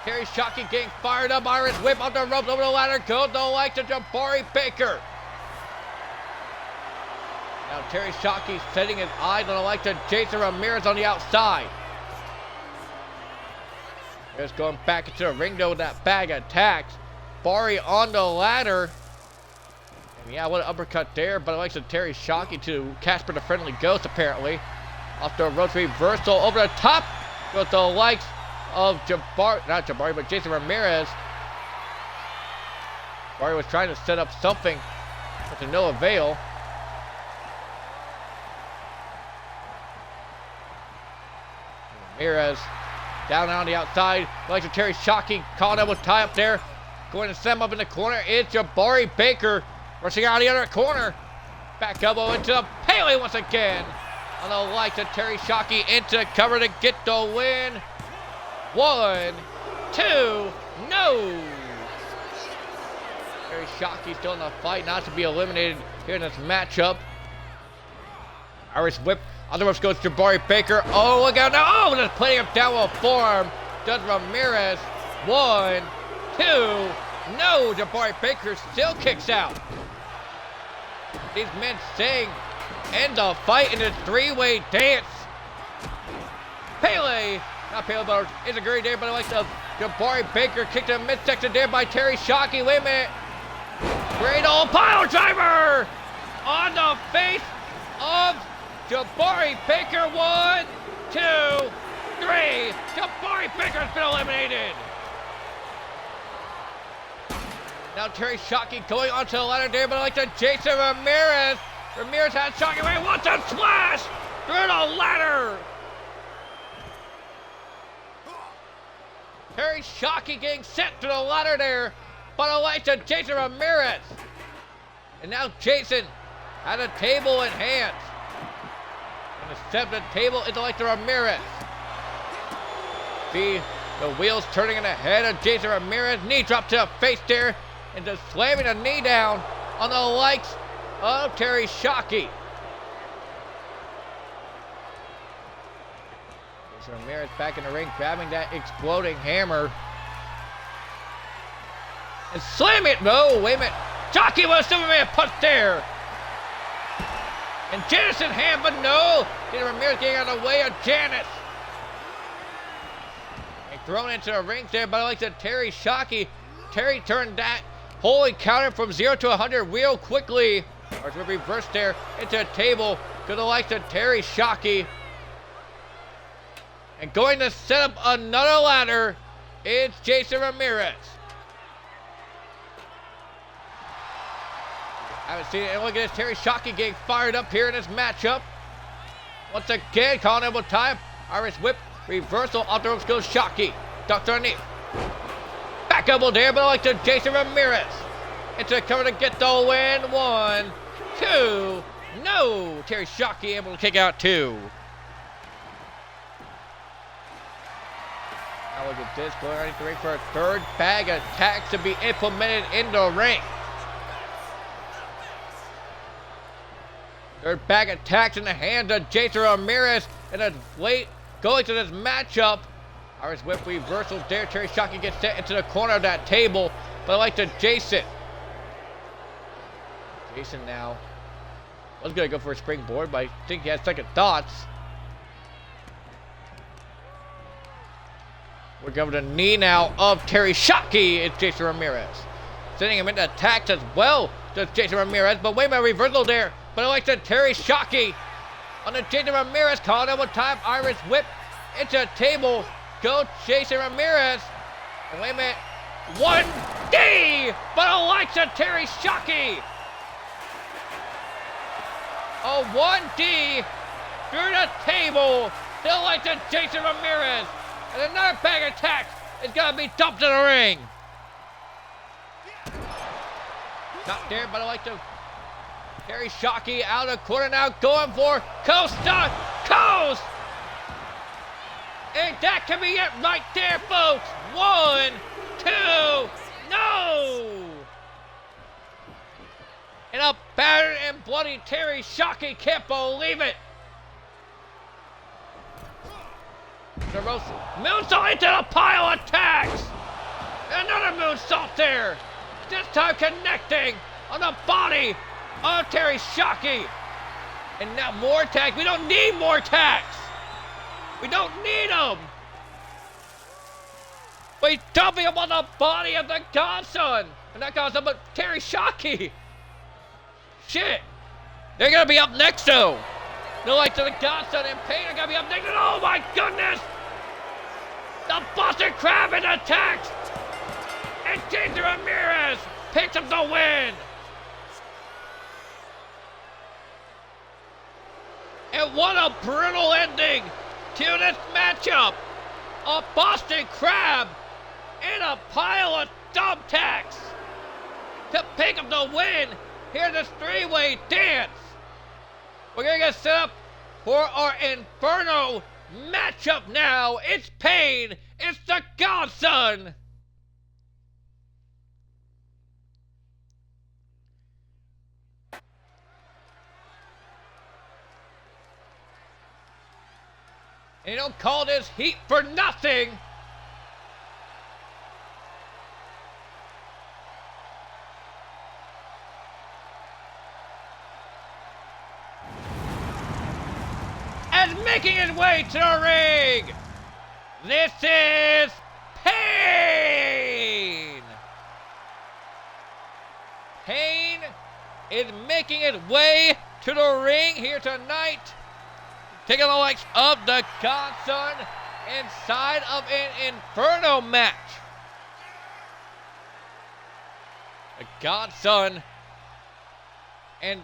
Terry Shockey getting fired up. Irish whip up the ropes over the ladder. Goes to like the Jabari Baker. Now Terry Shockey setting his eyes on the like to Jason Ramirez on the outside. Just going back into the ring though with that bag of attacks. Bari on the ladder. And yeah, what an uppercut there, but it likes the Terry Shockey to Casper the Friendly Ghost apparently. Off the ropes reversal over the top with the likes of not Jabari, but Jason Ramirez. Bari was trying to set up something, but to no avail. Ramirez down on the outside. Like the Terry Shockey caught up with tie up there. Going to set him up in the corner. It's Jabari Baker rushing out of the other corner. Back elbow into the Pele once again. On the like of Terry Shockey into cover to get the win. 1, 2. No! Terry Shockey still in the fight, not to be eliminated here in this matchup. Irish whip. On the ropes goes Jabari Baker. Oh, look out now. Oh, just putting him down with a forearm. Does Ramirez. 1, 2. No, Jabari Baker still kicks out. These men saying end the fight in a 3-way dance. Pele. Not Pele, but it's a great day, but I like the Jabari Baker kicked in the midsection there by Terry Shockey. Wait a minute. Great old pile driver on the face of Jabari Baker. 1, 2, 3. Jabari Baker's been eliminated. Now Terry Shockey going onto the ladder there, but I like the Jason Ramirez. Ramirez has Shockey away. Wants a splash through the ladder. Terry Shockey getting sent to the ladder there, but I like the Jason Ramirez. And now Jason has a table in hands. And to step the table into like the Ramirez. See the wheels turning in the head of Jason Ramirez. Knee drop to the face there. And just slamming a knee down on the likes of Terry Shockey. Jason Ramirez back in the ring, grabbing that exploding hammer. And slam it. No, wait a minute. Shockey was Superman punch there. And Janice in hand, but no. Jason Ramirez getting out of the way of Janice. And thrown into the ring there, but I like the Terry Shockey. Terry turned that holy counter from 0 to 100 real quickly. Or to reverse there into a table to the likes of Terry Shockey. And going to set up another ladder, it's Jason Ramirez. I haven't seen it. And look at this, Terry Shockey getting fired up here in this matchup. Once again, calling him with time. Irish whip Reversal off the ropes goes Shockey. Ducked underneath. Back elbow there, but like to Jason Ramirez. Into the cover to get the win. 1, 2. No! Terry Shockey able to kick out 2. Now look at this. Going ready to ring for a third bag attack to be implemented in the ring. Third bag attacks in the hands of Jason Ramirez. And a late going to this matchup. Irish whip reversal there. Terry Shockey gets set into the corner of that table. But I like to Jason. Jason now. I was going to go for a springboard, but I think he has second thoughts. We're going to the knee now of Terry Shockey. It's Jason Ramirez. Sending him into attacks as well. Does Jason Ramirez. But wait a minute, reversal there. But I like to Terry Shockey. On the Jason Ramirez call, one time, Irish whip into the table. Go Jason Ramirez. And wait a minute. 1D. But I like to Terry Shockey. A 1D through the table. Still like to Jason Ramirez. And another bag attack is going to be dumped in the ring. Not there, but I like to Terry Shockey out of the corner now, going for coast to coast. And that can be it right there, folks. 1, 2, no. And a battered and bloody Terry Shockey can't believe it. Moonsault into the pile of attacks. Another moonsault there. This time connecting on the body of Terry Shockey. And now more attacks. We don't need more attacks. We don't need them. But he's dumping him on the body of the Godson. And not Godson, but Terry Shockey. Shit. They're going to be up next, though. No like to the Godson and Payne are going to be up next. Oh, my goodness. The Boston Crab in attacks. And Jason Ramirez picks up the win. And what a brutal ending to this matchup. A Boston Crab in a pile of thumbtacks to pick up the win here in this three-way dance. We're going to get set up for our Inferno matchup now. It's Payne. It's the Godson. And you don't call this heat for nothing. As making his way to the ring, this is Payne. Payne is making his way to the ring here tonight. Taking the likes of the Godson inside of an Inferno match. The Godson and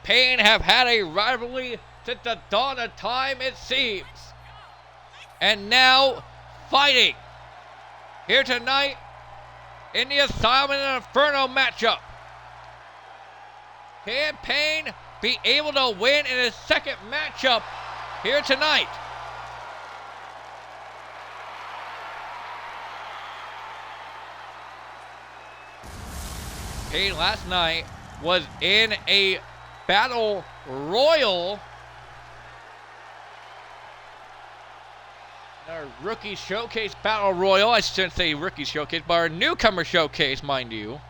Payne have had a rivalry since the dawn of time, it seems. And now fighting here tonight in the Asylum and Inferno matchup. Can Payne be able to win in his second matchup here tonight? Payne last night was in a battle royal, our rookie showcase battle royal. I shouldn't say rookie showcase, but our newcomer showcase, mind you.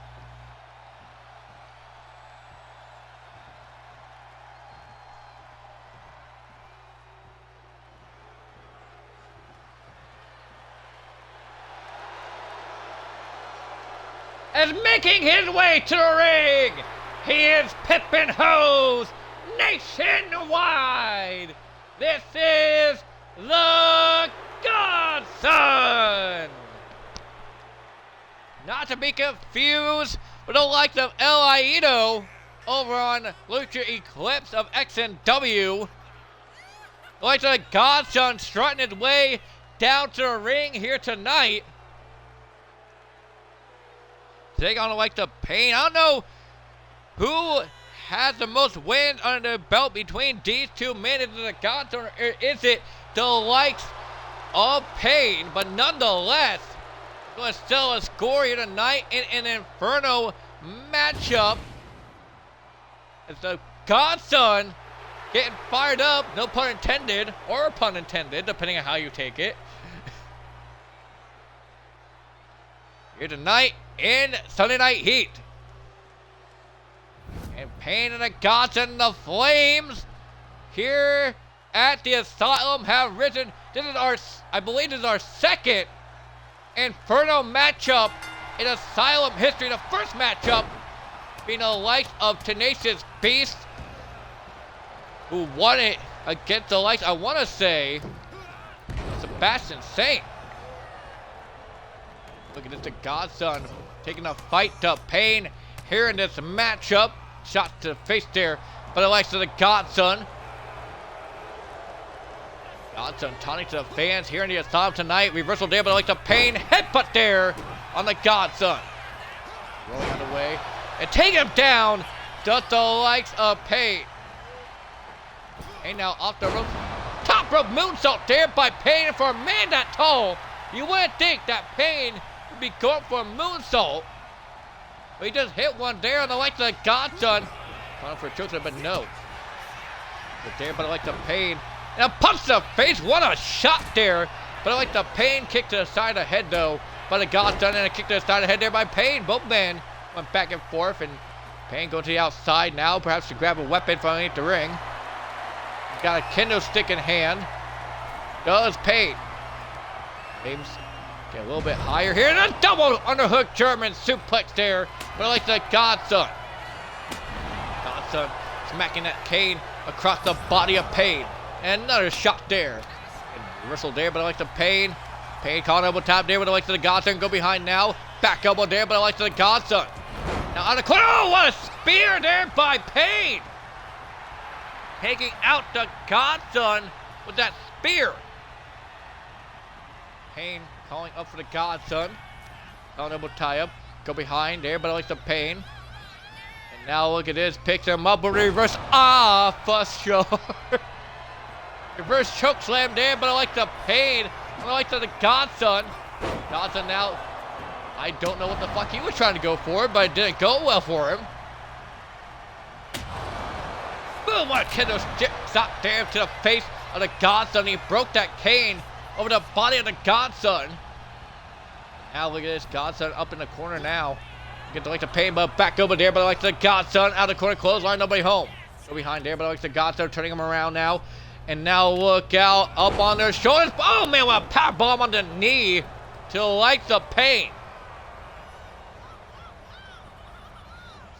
As making his way to the ring, he is Pippin Hose nationwide. This is the Godson. Not to be confused with the likes of El Aido over on Lucha Eclipse of XNW. Like the Godson strutting his way down to the ring here tonight. Take on like the Pain. I don't know who has the most wins under the belt between these two men. Is it the Godson or is it the likes of Pain? But nonetheless, going to sell a score here tonight in an Inferno matchup. It's the Godson getting fired up, no pun intended, or pun intended, depending on how you take it. Here tonight in Sunday Night Heat. And Pain and the Godson and the Flames here at the Asylum have risen. This is I believe this is our second Inferno matchup in Asylum history. The first matchup being the likes of Tenacious Beast, who won it against the likes, I want to say, Sebastian Saint. Look at this, the Godson taking a fight to Pain here in this matchup. Shot to the face there by the likes of the Godson. Godson taunting to the fans here in the Asylum tonight. Reversal there, but like the Pain. Headbutt there on the Godson. Rolling out of the way. And take him down. Does the likes of Pain. Pain now off the rope. Top rope moonsault there by Pain. And for a man that tall, you wouldn't think that Pain would be going for a moonsault. But he just hit one there on the likes of the Godson. Calling for a choke, but no. But there, but I like the Pain. And a punch to the face. What a shot there. But I like the Pain. Kick to the side of the head, though, by the Godson. And a kick to the side of the head there by Pain. Both men went back and forth. And Pain going to the outside now, perhaps to grab a weapon from underneath the ring. He's got a kendo stick in hand. Does Pain. James get a little bit higher here. And a double underhook German suplex there. But I like the Godson. Godson smacking that cane across the body of Pain. And another shot there. And reversal there, but I like the Pain. Pain caught elbow tap there, but I like the Godson. Go behind now. Back elbow there, but I like the Godson. Now on the corner. Oh, what a spear there by Pain. Taking out the Godson with that spear. Pain calling up for the Godson. On elbow tie up. Go behind there, but I like the Pain. And now look at this. Picks him up with reverse. For sure. Reverse choke slam there, but I like the Pain. I like the Godson. Godson now, I don't know what the fuck he was trying to go for, but it didn't go well for him. Boom, what a kendo stop there to the face of the Godson. He broke that cane over the body of the Godson. Now look at this, Godson up in the corner now. Get to like the Pain, but back over there, but I like the Godson out of the corner, clothesline, nobody home. Go behind there, but I like the Godson, turning him around now. And now look out, up on their shoulders. Oh man, what a power bomb on the knee to like the Pain.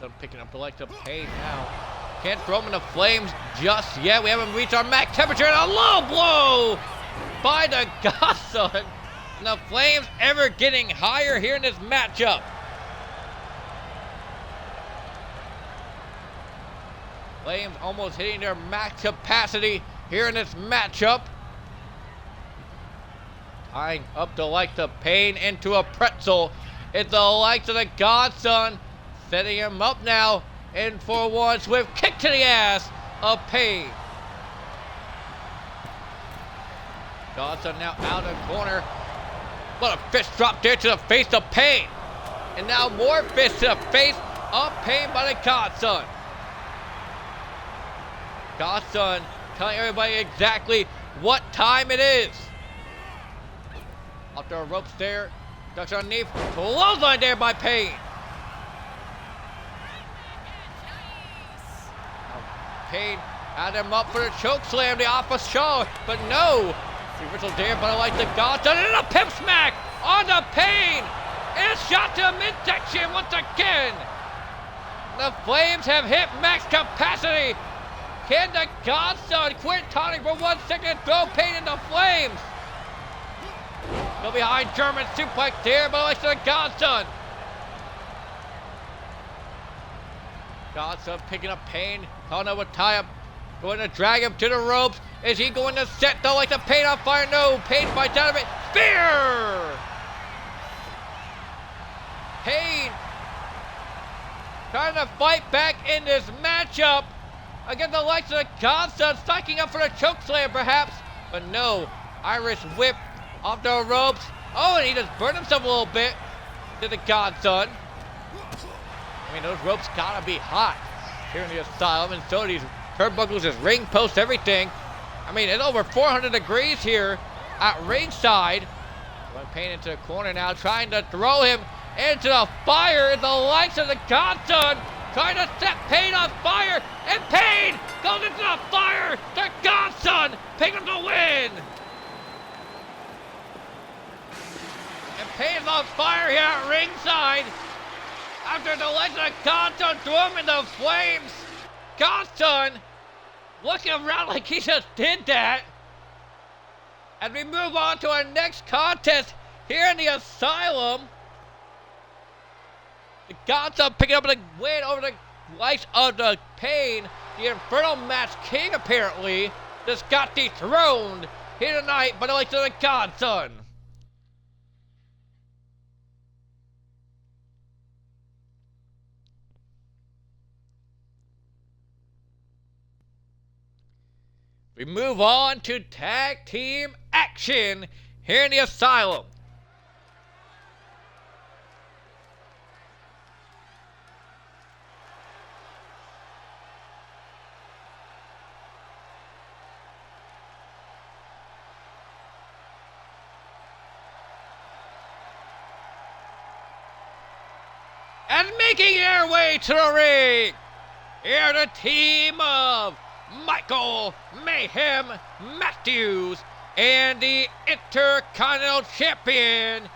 So I'm picking up the like the Pain now. Can't throw him in the flames just yet. We haven't reached our max temperature. And a low blow by the Godson. And the flames ever getting higher here in this matchup. Flames almost hitting their max capacity here in this matchup. Tying up the likes of Pain into a pretzel. It's the likes of the Godson setting him up now. In for one swift kick to the ass of Pain. Godson now out of the corner. What a fist drop there to the face of Pain. And now more fists to the face of Pain by the Godson. Godson telling everybody exactly what time it is. Up there, ropes there. Ducks underneath. Clothesline there by Pain. Pain had him up for the choke slam, the off a show, but no. Reversal there, but I like the Godson. And a pimp smack on the Pain. And a shot to the midsection once again. The Flames have hit max capacity. Can the Godson quit taunting for 1 second and throw Pain in the Flames? Go behind German suplex there, but I like the Godson. Godson picking up Pain, calling over tie up. Going to drag him to the ropes. Is he going to set the like the Pain on fire? No. Pain bites out of it. Spear! Pain trying to fight back in this matchup against the likes of the Godson, stacking up for the choke slam perhaps. But no. Irish whip off the ropes. Oh, and he just burned himself a little bit to the Godson. I mean, those ropes gotta be hot here in the Asylum, and so these turnbuckles, his ring posts, everything. I mean, it's over 400 degrees here at ringside. Going Pain into the corner now, trying to throw him into the fire. The likes of the Godson trying to set Pain on fire, and Pain goes into the fire. The Godson picking up the win. And Pain's on fire here at ringside after the legs of the Godson threw him in the flames. Godson looking around like he just did that. As we move on to our next contest here in the Asylum, the Godson picking up the win over the likes of the Pain. The Infernal Match King apparently just got dethroned here tonight by the likes of the Godson. We move on to tag team action here in the Asylum. And making their way to the ring, here the team of Michael Mayhem Matthews and the Intercontinental Champion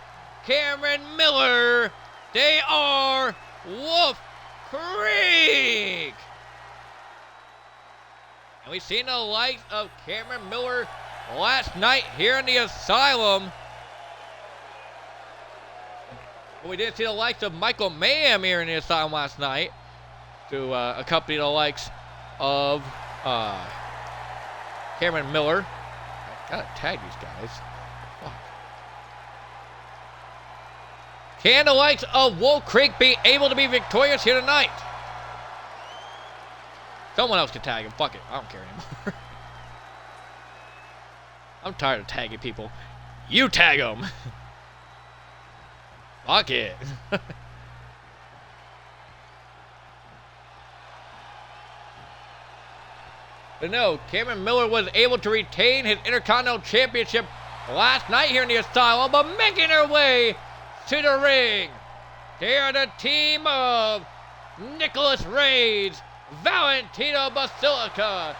Cameron Miller. They are Wolf Creek. And we've seen the likes of Cameron Miller last night here in the Asylum. But we did see the likes of Michael Mayhem here in the Asylum last night to accompany the likes of Cameron Miller. I gotta tag these guys. Fuck. Can the likes of Wolf Creek be able to be victorious here tonight? Someone else can tag him. Fuck it. I don't care anymore. I'm tired of tagging people. You tag them. Fuck it. But no, Cameron Miller was able to retain his Intercontinental Championship last night here in the Asylum, but making their way to the ring. They are the team of Nicholas Reyes, Valentino Basilica.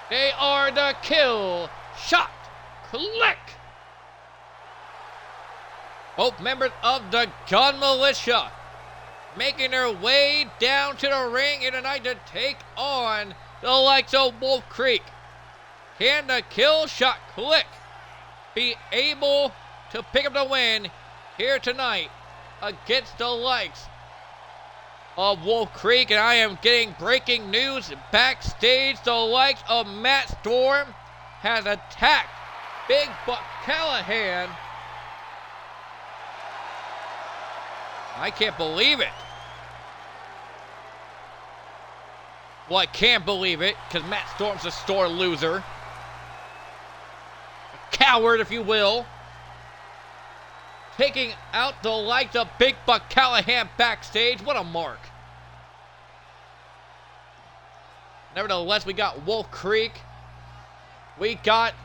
They are the Kill Shot Click. Both members of the Gun Militia making their way down to the ring here tonight to take on the likes of Wolf Creek. Can the Kill Shot Click be able to pick up the win here tonight against the likes of Wolf Creek? And I am getting breaking news backstage. The likes of Matt Storm has attacked Big Buck Callahan. I can't believe it. Well, I can't believe it, because Matt Storm's a sore loser. A coward, if you will. Taking out the likes of Big Buck Callahan backstage. What a mark. Nevertheless, we got Wolf Creek. We got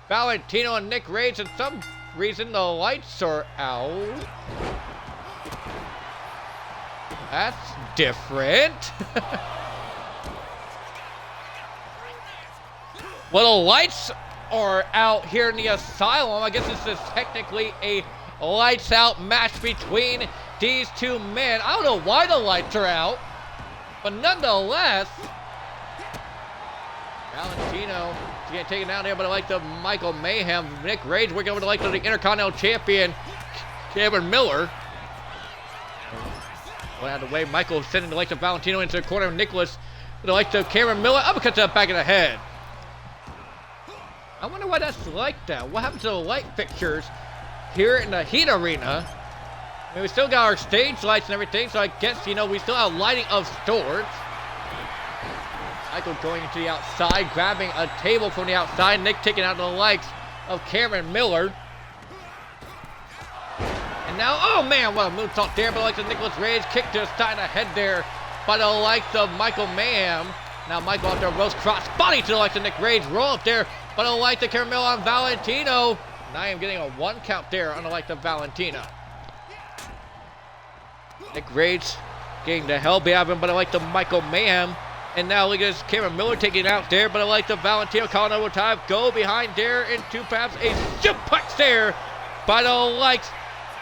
Valentino and Nick Reyes, and for some reason the lights are out. That's different. Well, the lights are out here in the Asylum. I guess this is technically a lights out match between these two men. I don't know why the lights are out, but nonetheless, Valentino to get taken down there, but I like the Michael Mayhem. Nick Reyes working over to like the Intercontinental Champion Cameron Miller. Well, out of the way, Michael sending the likes of Valentino into the corner of Nicholas The likes of Cameron Miller, uppercut to the back of the head. I wonder why that's like that. What happens to the light fixtures here in the Heat Arena? I mean, we still got our stage lights and everything, so I guess, you know, we still have lighting of sorts. Michael going to the outside, grabbing a table from the outside. Nick taking out the likes of Cameron Miller. And now, oh man, what a moonsault there, but like the Nicholas Rage kick to the side of the head there by the likes of Michael Mayhem. Now Michael out there, roast cross body to the likes of Nick Rage, roll up there, but the likes of Cameron Miller on Valentino. Now I am getting a 1 count there on the likes of Valentino. Nick Rage getting the hell out of him, but I like the Michael Mayhem. And now look at this, Cameron Miller taking it out there, but I like the Valentino calling over time. Go behind there into perhaps a suplex there by the likes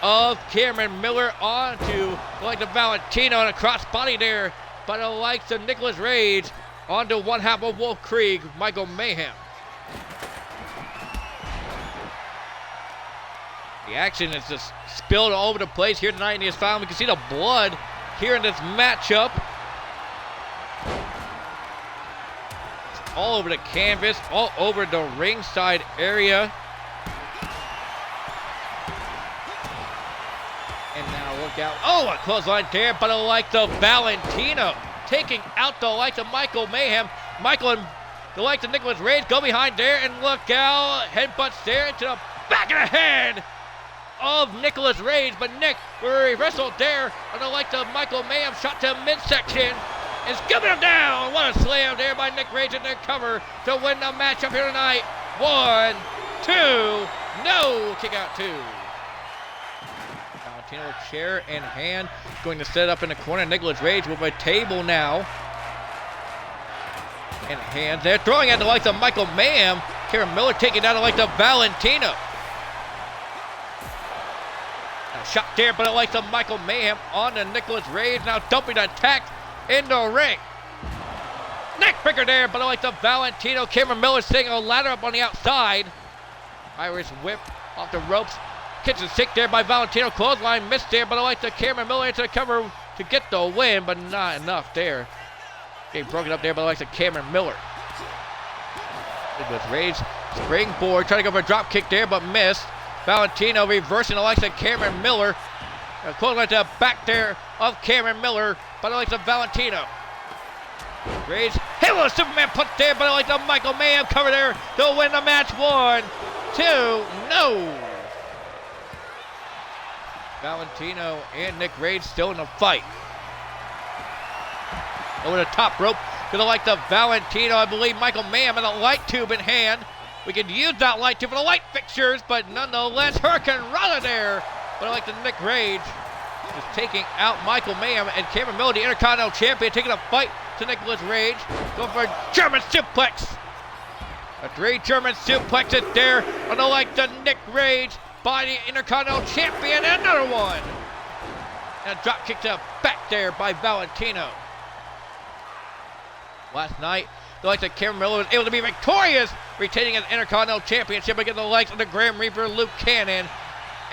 of Cameron Miller onto like the Valentino and a cross body there by the likes of Nicholas Rage onto one half of Wolf Krieg, Michael Mayhem. The action is just spilled all over the place here tonight in the Asylum. We can see the blood here in this matchup. It's all over the canvas, all over the ringside area. And now look out. Oh, a clothesline there, but I like the Valentino taking out the likes of Michael Mayhem. Michael and the likes of Nicholas Rage go behind there, and look out. Headbutts there into the back of the head of Nicholas Rage, but Nick reversal there on the likes of Michael Mayhem, shot to midsection, and scooping him down. What a slam there by Nick Rage in the cover to win the matchup here tonight. 1, 2, no, kick out 2. Valentino chair in hand, going to set up in the corner. Nicholas Rage with a table now in hand. They're throwing at the likes of Michael Mayhem. Cameron Miller taking down the likes of Valentino. Shot there, but it likes of Michael Mayhem on to Nicholas Rage. Now dumping attack in the ring. Neck breaker there, but it likes of Valentino. Cameron Miller setting a ladder up on the outside. Irish whip off the ropes. Kitchen sick there by Valentino. Clothesline missed there, but I like the Cameron Miller into the cover to get the win, but not enough there. Getting broken up there, but I like the Cameron Miller. Nicholas Rage springboard, trying to go for a drop kick there, but missed. Valentino reversing the likes of Cameron Miller. Clothesline to the back there of Cameron Miller, but I like the Valentino. Rage hit with a Superman punch there, but I like the Michael Mayhem cover there to win the match. 1, 2, no. Valentino and Nick Rage still in the fight. Over the top rope to the like of Valentino. I believe Michael Mayhem had a light tube in hand. We could use that light tube for the light fixtures, but nonetheless, Hurricane Rana there. But I like the Nick Rage just taking out Michael Mayhem, and Cameron Miller, the Intercontinental Champion, taking a fight to Nicholas Rage. Going for a German suplex. A 3 German suplexes there on the like the Nick Rage by the Intercontinental Champion, and another one. And a drop kick to the back there by Valentino. Last night, the likes of Cameron Miller was able to be victorious, retaining his Intercontinental Championship against the likes of the Grim Reaper, Luke Cannon,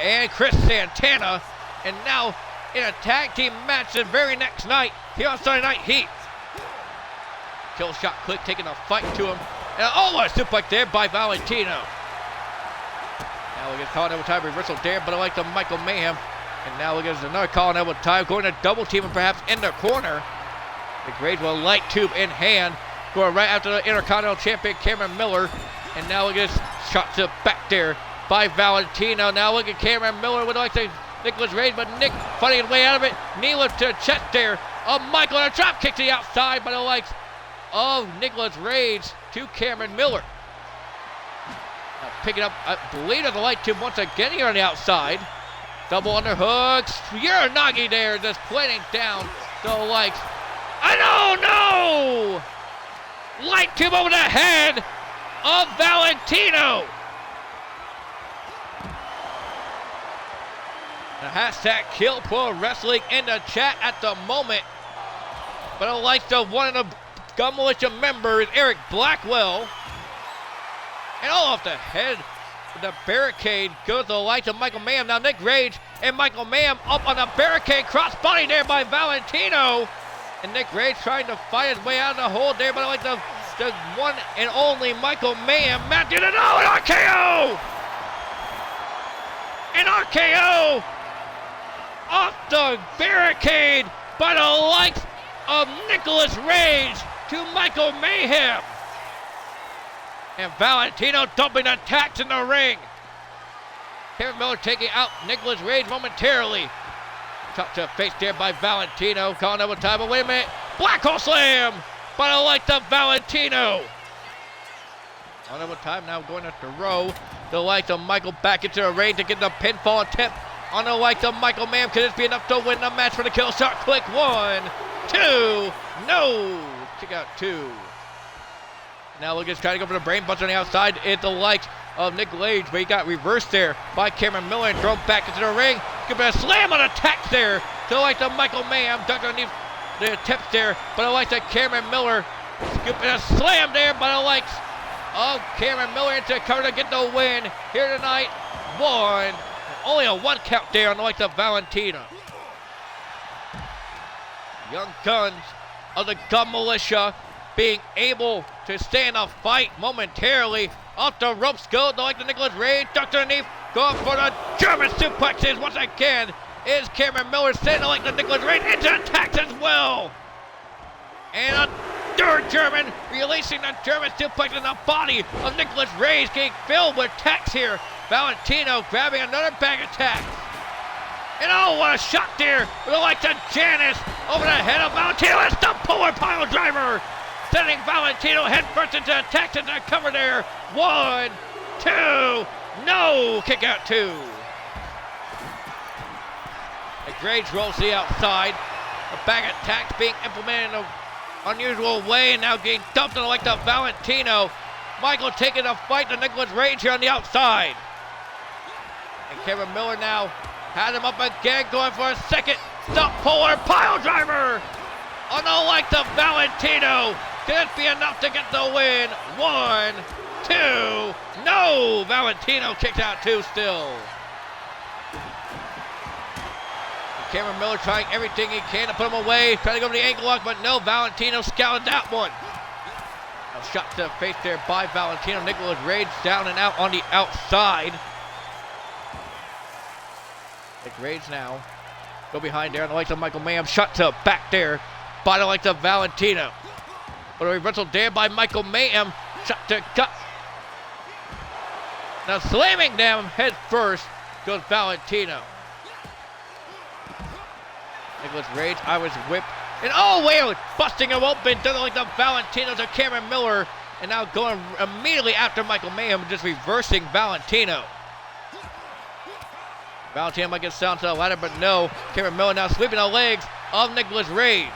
and Chris Santana. And now in a tag team match the very next night here on Sunday Night Heat. Kill shot Click taking a fight to him. And what a suplex there by Valentino. Now we get caught in time reversal there, but I like the Michael Mayhem. And now we get another call in over time, going to double team him perhaps in the corner. The Rage with a light tube in hand, going right after the Intercontinental Champion Cameron Miller. And now we get shot to the back there by Valentino. Now look at Cameron Miller with like the Nicholas Rage, but Nick fighting his way out of it. Knee lift to the chest there of Michael, and a drop kick to the outside by the likes of Nicholas Rage to Cameron Miller. Now picking up, I believe, the light tube once again here on the outside. Double underhooks. Uranagi there just planting down the likes. No! Light tube over the head of Valentino. The hashtag Kill Pro Wrestling in the chat at the moment. But I like the one of the Gun Militia members, Eric Blackwell. And all off the head of the barricade goes to the lights of Michael Mayhem. Now Nick Rage and Michael Mayhem up on the barricade. Cross body there by Valentino. And Nick Rage trying to fight his way out of the hole there, but I like the one and only Michael Mayhem mounted it. Oh, an RKO! An RKO off the barricade by the likes of Nicholas Rage to Michael Mayhem. And Valentino dumping attacks in the ring. Cameron Miller taking out Nicholas Rage momentarily. Shot to the face there by Valentino. Calling double time, but wait a minute. Black hole slam by the likes of Valentino. On double time now going up the row. The likes of Michael back into the ring to get the pinfall attempt on the likes of Michael Mayhem. Could this be enough to win the match for the kill shot? Click 1, 2, no. Kick out 2. Now Lucas trying to go for the brain buster on the outside. It's the likes of Nick Rage, but he got reversed there by Cameron Miller and thrown back into the ring. Give it a slam on attack there to the likes of Michael Mayhem. Ducked underneath the attempts there, but the likes of Cameron Miller. Scooping a slam there by the likes of Cameron Miller into cover to get the win here tonight. Only a 1 count there on the likes of Valentino. Young Guns of the Gun Militia being able to stay in the fight momentarily. Off the ropes go, like the Nicholas Rage, ducked underneath, going for the German suplexes once again. Is Cameron Miller standing like the Nicholas Rage into attacks as well. And a third German, releasing the German suplex in the body of Nicholas Rage, getting filled with attacks here. Valentino grabbing another bag of attacks. And oh, what a shot there with the likes of Janice over the head of Valentino. It's the polar pile driver, sending Valentino headfirst into attacks into cover there. 1, 2, no, kick out 2. And Rage rolls to the outside. The bag attacks being implemented in an unusual way and now getting dumped on the like the Valentino. Michael taking a fight to Nicholas Rage here on the outside. And Cameron Miller now had him up again, going for a second stop polar pile driver on the like the Valentino. Could it be enough to get the win? 1, 2, no! Valentino kicked out 2 still. Cameron Miller trying everything he can to put him away, trying to go for the ankle lock, but no, Valentino scouted that one. A shot to the face there by Valentino. Nicholas Rage down and out on the outside. Nick Rage now go behind there on the likes of Michael Mayhem. Shot to back there by the likes of Valentino. But a reversal there by Michael Mayhem. Shot to cut. Now slamming down head first goes Valentino. Nicholas Rage, I was whipped. And oh, wait, busting him open. Doesn't like the Valentino to Cameron Miller. And now going immediately after Michael Mayhem, just reversing Valentino. Valentino might get down to the ladder, but no. Cameron Miller now sweeping the legs of Nicholas Rage.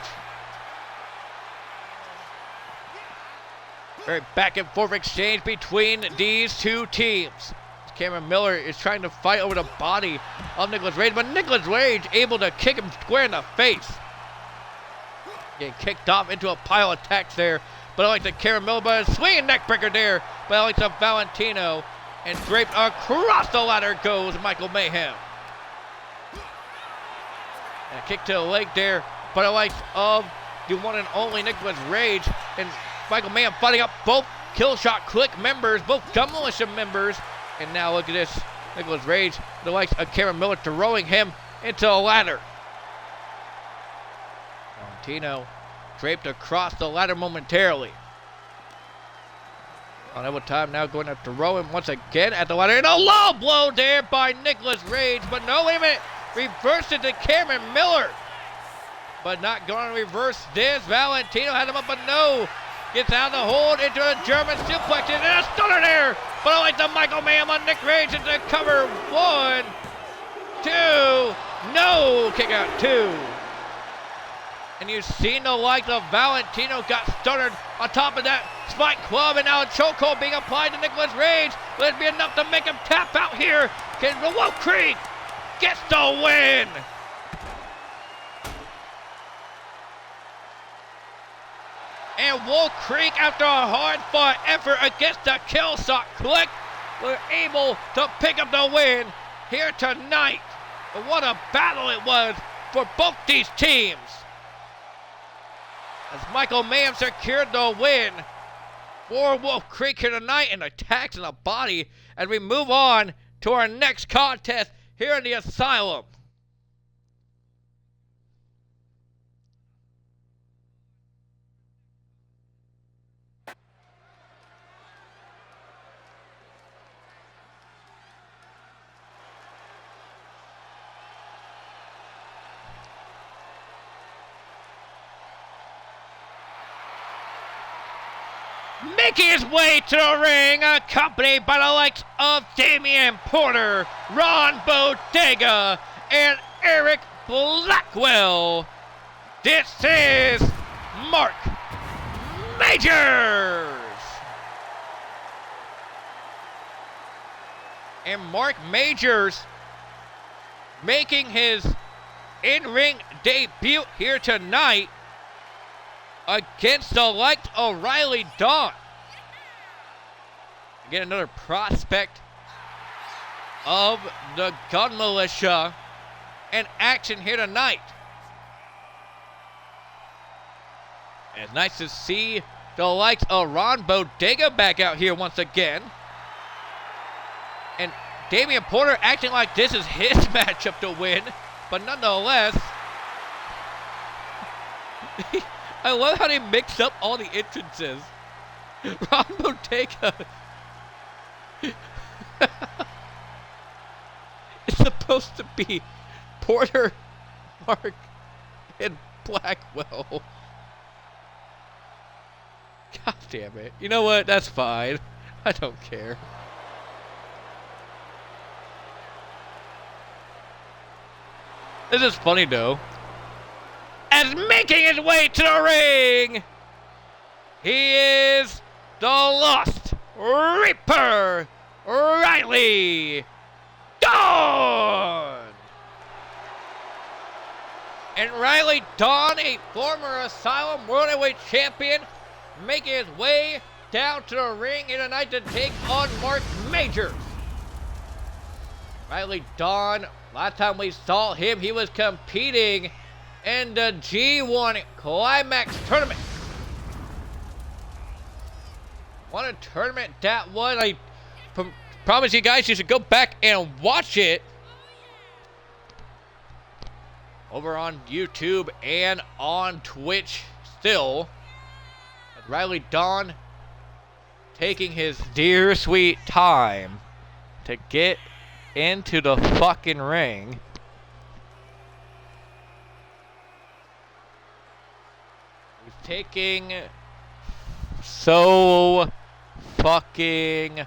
Very back and forth exchange between these two teams. Cameron Miller is trying to fight over the body of Nicholas Rage, but Nicholas Rage able to kick him square in the face. Getting kicked off into a pile of attacks there, but I like the Cameron Miller, but a swinging neck breaker there, but I like the Valentino, and draped across the ladder goes Michael Mayhem. And a kick to the leg there, but I like of the one and only Nicholas Rage, and Michael Mayhem fighting up both Killshot Click members, both Gun Militia members. And now look at this, Nicholas Rage, the likes of Cameron Miller throwing him into the ladder. Valentino draped across the ladder momentarily. On double time now going to throw him once again at the ladder. And a low blow there by Nicholas Rage, but no, wait a minute, reversed it to Cameron Miller. But not going to reverse this. Valentino had him up, but no. Gets out of the hold into a German suplex and a stunner there. But I like the Michael Mayhem on Nick Rage into cover. 1, 2, no, kick out 2. And you've seen the like of Valentino got stuttered on top of that spike club, and now a chokehold being applied to Nicholas Rage. Will it be enough to make him tap out here? Can Wolf Creek gets the win? And Wolf Creek, after a hard-fought effort against the Killshot Click, were able to pick up the win here tonight. But what a battle it was for both these teams. as Michael Mayhem secured the win for Wolf Creek here tonight and attacks in the body as we move on to our next contest here in the Asylum. Making his way to the ring, accompanied by the likes of Damian Porter, Ron Bodega, and Eric Blackwell. This is Mark Majors. And Mark Majors making his in-ring debut here tonight against the likes of Riley Dawn. Again, another prospect of the Gun Militia in action here tonight. And it's nice to see the likes of Ron Bodega back out here once again. And Damian Porter acting like this is his matchup to win, but nonetheless, I love how they mix up all the entrances. Ron Bodega it's supposed to be Porter, Mark, and Blackwell. God damn it. You know what? That's fine. I don't care. This is funny though. As making his way to the ring, he is the Lost Reaper, Riley Dawn. And Riley Dawn, a former Asylum World Heavyweight Champion, making his way down to the ring here tonight to take on Mark Majors. Riley Dawn, last time we saw him, he was competing in the G1 Climax Tournament. What a tournament that was. I promise you guys you should go back and watch it over on YouTube and on Twitch still. Riley Dawn taking his dear sweet time to get into the fucking ring. He's taking so fucking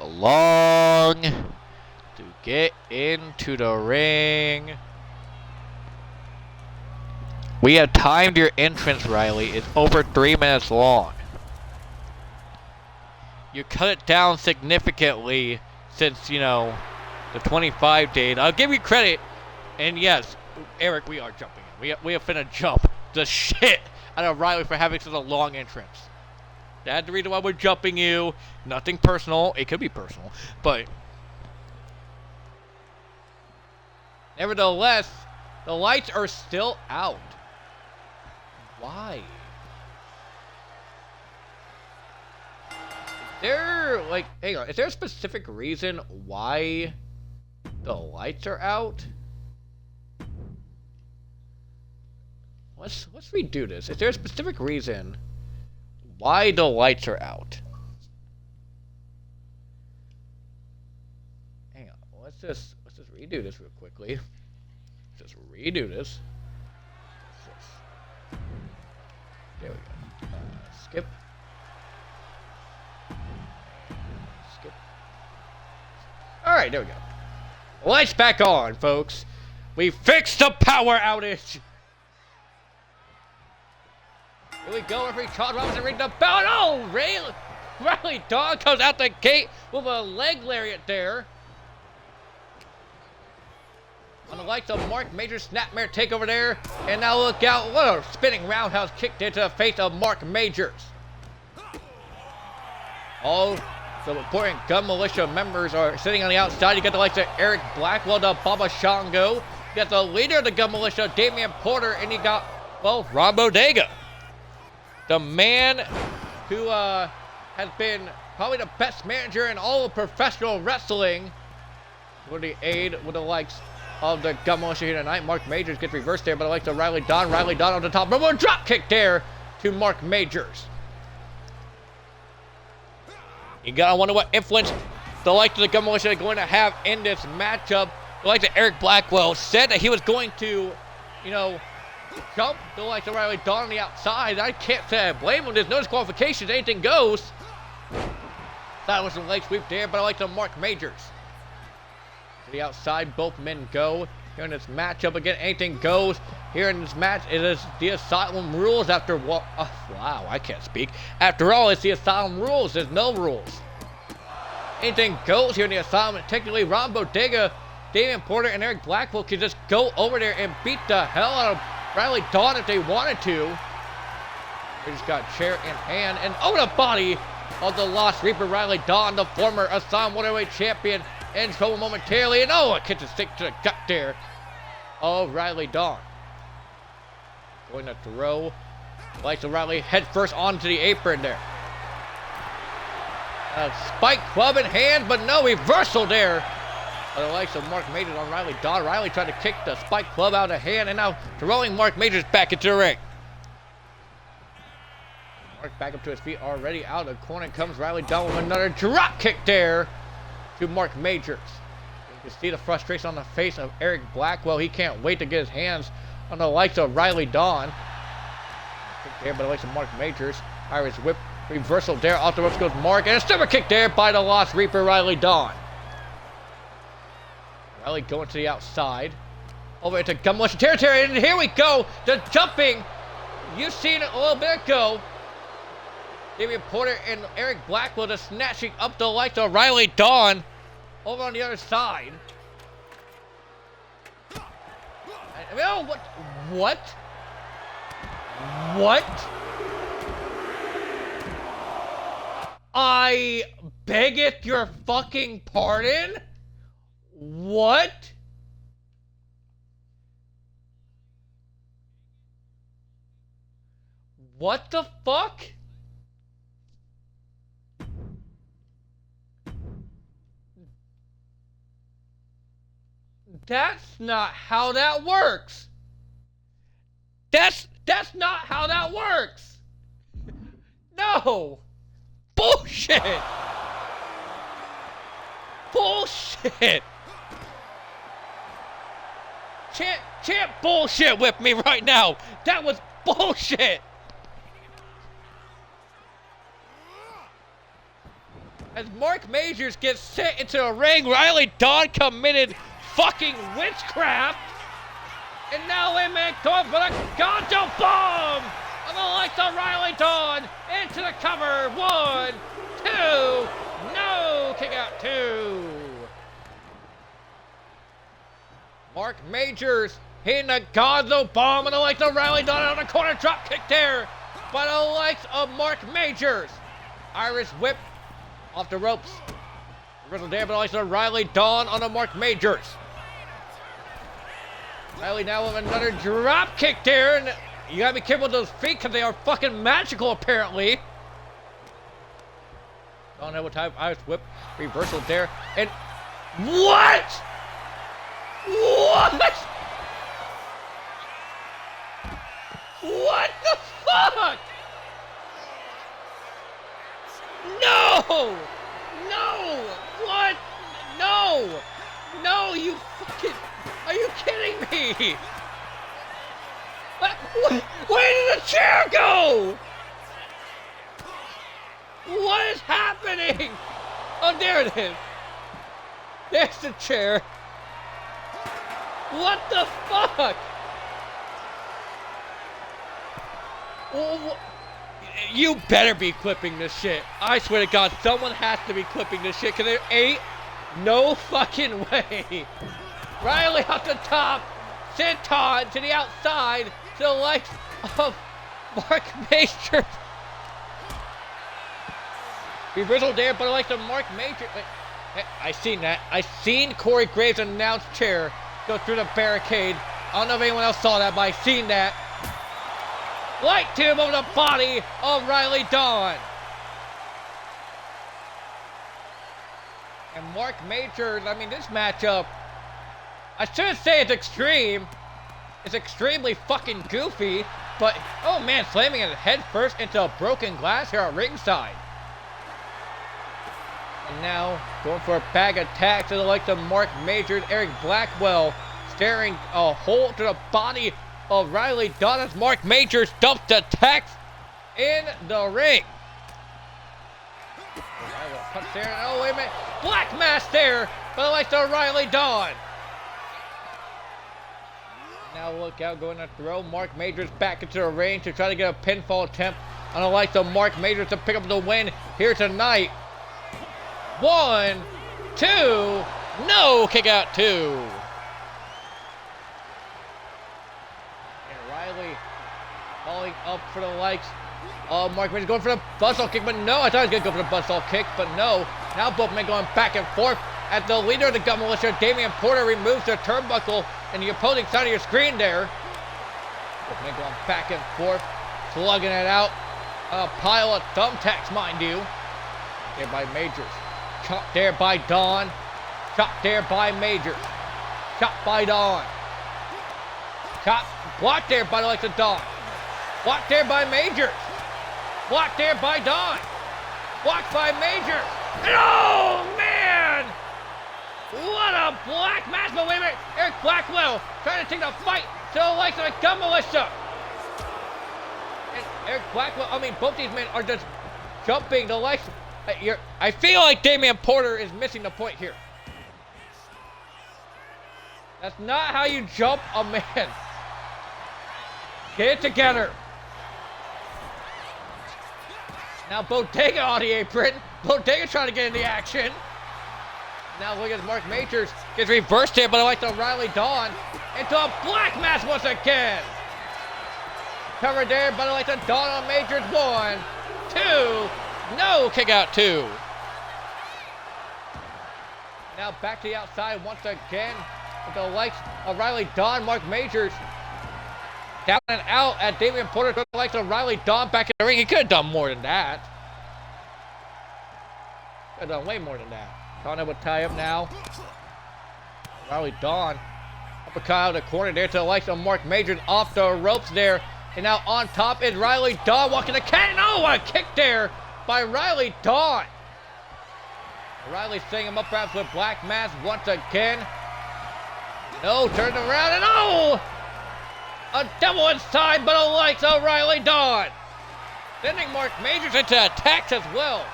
long to get into the ring. We have timed your entrance, Riley. It's over 3 minutes long. You cut it down significantly since, you know, the 25 days. I'll give you credit. And yes, Eric, we are jumping in. We have finna jump the shit out of Riley for having such a long entrance. That's the reason why we're jumping you. Nothing personal. It could be personal. But nevertheless, the lights are still out. Why? Is there, like, hang on. Is there a specific reason why the lights are out? Let's redo this. Is there a specific reason why the lights are out? Hang on. Let's just redo this real quickly. Let's just redo this. There we go. Skip. Skip. Alright, there we go. Lights back on, folks. We fixed the power outage. Here we go, every Todd Robinson ring the bell. Oh, Riley Dawn comes out the gate with a leg lariat there. On the likes of Mark Majors, snapmare take over there. And now look out, what a spinning roundhouse kicked into the face of Mark Majors. All the important Gun Militia members are sitting on the outside. You got the likes of Eric Blackwell, the Baba Shango. You got the leader of the Gun Militia, Damian Porter, and you got, well, Ron Bodega. the man who has been probably the best manager in all of professional wrestling, with the aid with the likes of the gun militia here tonight. Mark Majors gets reversed there, but I like the Riley Don. Riley Don on the top. But drop kick there to Mark Majors. You gotta wonder what influence the likes of the gun militia are going to have in this matchup. The likes of Eric Blackwell said that he was going to, you know, jump the likes of Riley Don on the outside. I can't say I blame him. There's no disqualifications. Anything goes. That was some leg sweep there, but I like the Mark Majors. To the outside, both men go. Here in this matchup again, anything goes. Here in this match, it is the Asylum rules after what? Oh, wow, I can't speak. After all, it's the Asylum rules. There's no rules. Anything goes here in the Asylum. Technically, Ron Bodega, Damian Porter, and Eric Blackwell could just go over there and beat the hell out of Riley Dawn if they wanted to. They just got chair in hand and over the body of the Lost Reaper Riley Dawn, the former Asylum Welterweight champion, in trouble momentarily. And oh, a kick to stick to the gut there of Riley Dawn. Going to throw. Likes to Riley head first onto the apron there. A spike club in hand, but no reversal there. The likes of Mark Majors on Riley Dawn. Riley tried to kick the spike club out of hand, and now throwing Mark Majors back into the ring. Mark back up to his feet already. Out of the corner comes Riley Dawn with another drop kick there to Mark Majors. You can see the frustration on the face of Eric Blackwell. He can't wait to get his hands on the likes of Riley Dawn. Kick there by the likes of Mark Majors. Irish whip reversal there. Off the ropes goes Mark, and a super kick there by the Lost Reaper Riley Dawn. Riley going to the outside. Over into gun militia territory, and here we go. The jumping. You've seen it a little bit ago. Damian Porter and Eric Blackwell just snatching up the likes of Riley Dawn over on the other side. Oh, what? What? What? I beggeth your fucking pardon? What? What the fuck? That's not how that works. That's not how that works. No. Bullshit. Bullshit. Can't bullshit with me right now. That was bullshit. As Mark Majors gets sent into the ring, Riley Dawn committed fucking witchcraft. And now Wayman going for the Gonzo bomb on the likes of Riley Dawn into the cover. 1, 2, no, kick out 2. Mark Majors hitting the Gonzo bomb on the likes of Riley Dawn on the corner drop kick there by the likes of Mark Majors. Irish whip off the ropes. Reversal there by the likes of Riley Dawn on the Mark Majors. Riley now with another drop kick there, and you gotta be careful with those feet because they are fucking magical apparently. Don't know what type of Irish whip reversal there, and what? What? What the fuck? No! No! What? No! No, you fucking... Are you kidding me? What? Where did the chair go? What is happening? Oh, there it is. There's the chair. What the fuck? You better be clipping this shit. I swear to God, someone has to be clipping this shit because there ain't no fucking way. Riley off the top, senton to the outside to the likes of Mark Majors. Reversal there, but I like the Mark Majors. I seen that. I seen Corey Graves' announced chair go through the barricade. I don't know if anyone else saw that, but I seen that. Light tube over the body of Riley Dawn. And Mark Majors, I mean, this matchup, I shouldn't say it's extreme. It's extremely fucking goofy. But, oh man, slamming his head first into broken glass here at ringside. And now, going for a bag of tacks to the likes of Mark Majors, Eric Blackwell, staring a hole to the body of Riley Dawn as Mark Majors dumps the tacks in the ring. Punch there. Oh, wait a minute. Black mass there for the likes of Riley Dawn. Now look out, going to throw Mark Majors back into the ring to try to get a pinfall attempt on the likes of Mark Majors to pick up the win here tonight. 1, 2, no, kick out 2. And Riley falling up for the likes of Mark Majors, going for the buzzsaw kick, but no, I thought he was going to go for the buzzsaw kick, but no. Now both men going back and forth as the leader of the Gun Militia, Damian Porter, removes the turnbuckle and the opposing side of your screen there. Both men going back and forth, slugging it out. A pile of thumbtacks, mind you. There by Majors. Chopped there by Dawn. Chopped there by Majors. Chopped by Dawn. Chopped, blocked there by the likes of Dawn. Blocked there by Majors. Blocked there by Dawn. Blocked by Majors. And oh, man! What a black mass, but wait a minute. Eric Blackwell trying to take the fight to the likes of the Gun Militia. And Eric Blackwell, I mean, both these men are just jumping the likes. I feel like Damian Porter is missing the point here. That's not how you jump a man. Get it together. Now Bodega on the apron. Bodega trying to get in the action. Now look at Mark Majors. Gets reversed here, but I like the Riley Dawn into a black mass once again. Covered there, but I like the Dawn on Majors. 1, 2, no, kick out 2. Now back to the outside once again with the likes of Riley Dawn, Mark Majors. Down and out at Damian Porter, the likes of Riley Dawn back in the ring. He could have done more than that. Could have done way more than that. Connor would tie up now. Riley Dawn. Uppercut out of the corner there to the likes of Mark Majors off the ropes there. And now on top is Riley Dawn walking the cannon. Oh, what a kick there by Riley Dawn. Riley setting him up perhaps with black mass once again. No, turns around and oh! A double inside, but the likes of Riley Dawn. Sending Mark Majors into attacks as well.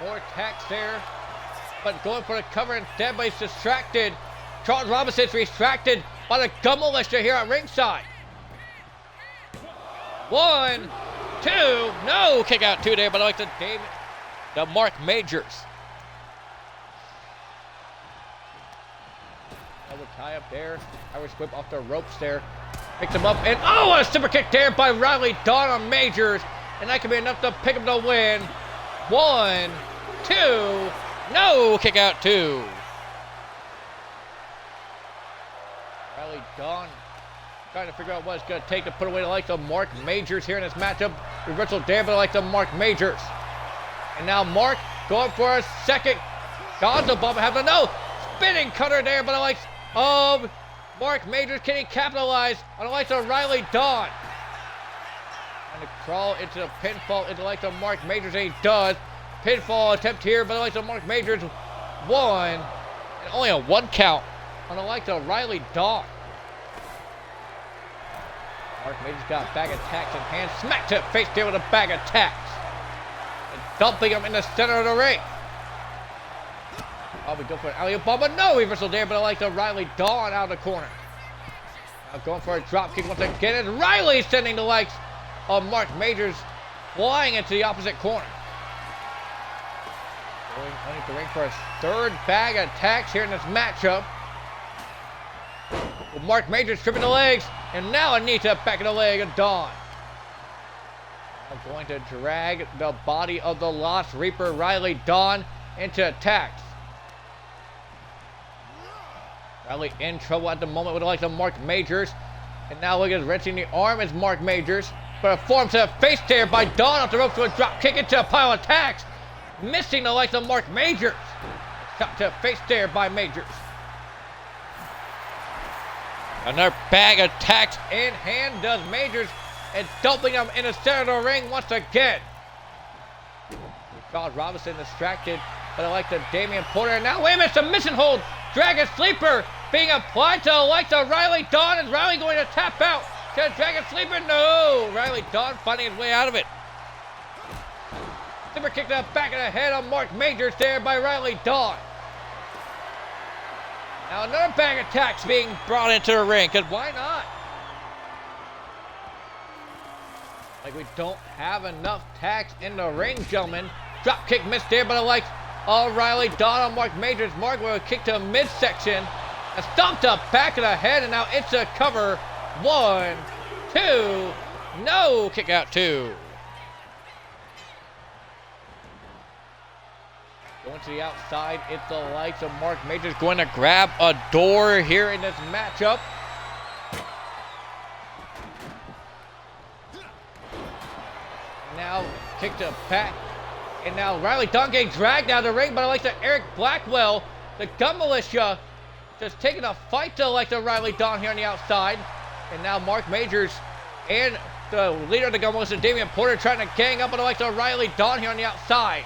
More attacks there, but going for the cover instead, but he's distracted. Charles Robinson's distracted by the Gun Militia here at ringside. 1, 2, no, kick out 2 there, but I like the Mark Majors. Another tie up there. Irish whip off the ropes there. Picks him up, and oh, a super kick there by Riley Dawn on Majors, and that could be enough to pick up the win. 1, 2, no, kick out 2. Riley Dawn trying to figure out what it's going to take to put away the likes of Mark Majors here in this matchup. Reversal there, but the likes of Mark Majors. And now Mark going for a second Gonzo bump. Have a no spinning cutter there, but the likes of Mark Majors. Can he capitalize on the likes of Riley Dawn? Trying to crawl into the pinfall into the likes of Mark Majors, and he does. Pinfall attempt here, but the likes of Mark Majors. 1, and only a 1 count on the likes of Riley Dawn. Mark Majors got a bag of tacks in hand, smacked to the face there with a bag of tacks, and dumping him in the center of the ring. Probably go for an alley-oop ball, but no reversal there, but I like the Riley Dawn out of the corner. Now going for a drop kick once again, and Riley sending the likes of Mark Majors flying into the opposite corner. Going underneath the ring for a third bag of tacks here in this matchup. With Mark Majors tripping the legs, and now a knee to the back of the leg of Dawn. Now going to drag the body of the Lost Reaper, Riley Dawn, into attacks. Riley in trouble at the moment with the likes of Mark Majors. And now look at wrenching the arm is Mark Majors. But a form to the face there by Dawn off the ropes to a drop kick into a pile of attacks. Missing the likes of Mark Majors. Cut to the face there by Majors. Another bag of attacks in hand does Majors and dumping him in the center of the ring once again. Charles Robinson distracted, but I like the Damian Porter. Now wait a minute, submission hold. Dragon Sleeper being applied to the likes of Riley Dawn. Is Riley going to tap out to Dragon Sleeper? No! Riley Dawn finding his way out of it. Sleeper kick to the back of the head on Mark Majors there by Riley Dawn. Now another bag of attacks being brought into the ring, because why not? Like we don't have enough tags in the ring, gentlemen. Drop kick missed there, but I like Riley Dawn on Mark Majors. Mark with a kick to the midsection. A stomp to the back of the head, and now it's a cover. 1, 2, no, kick out 2. Going to the outside, it's the likes of Mark Majors going to grab a door here in this matchup. Now kick to the back. And now Riley Dawn getting dragged out of the ring, but I like the Eric Blackwell, the Gun Militia, just taking a fight to like the Riley Dawn here on the outside. And now Mark Majors and the leader of the Gun Militia, Damian Porter, trying to gang up on the likes of Riley Dawn here on the outside.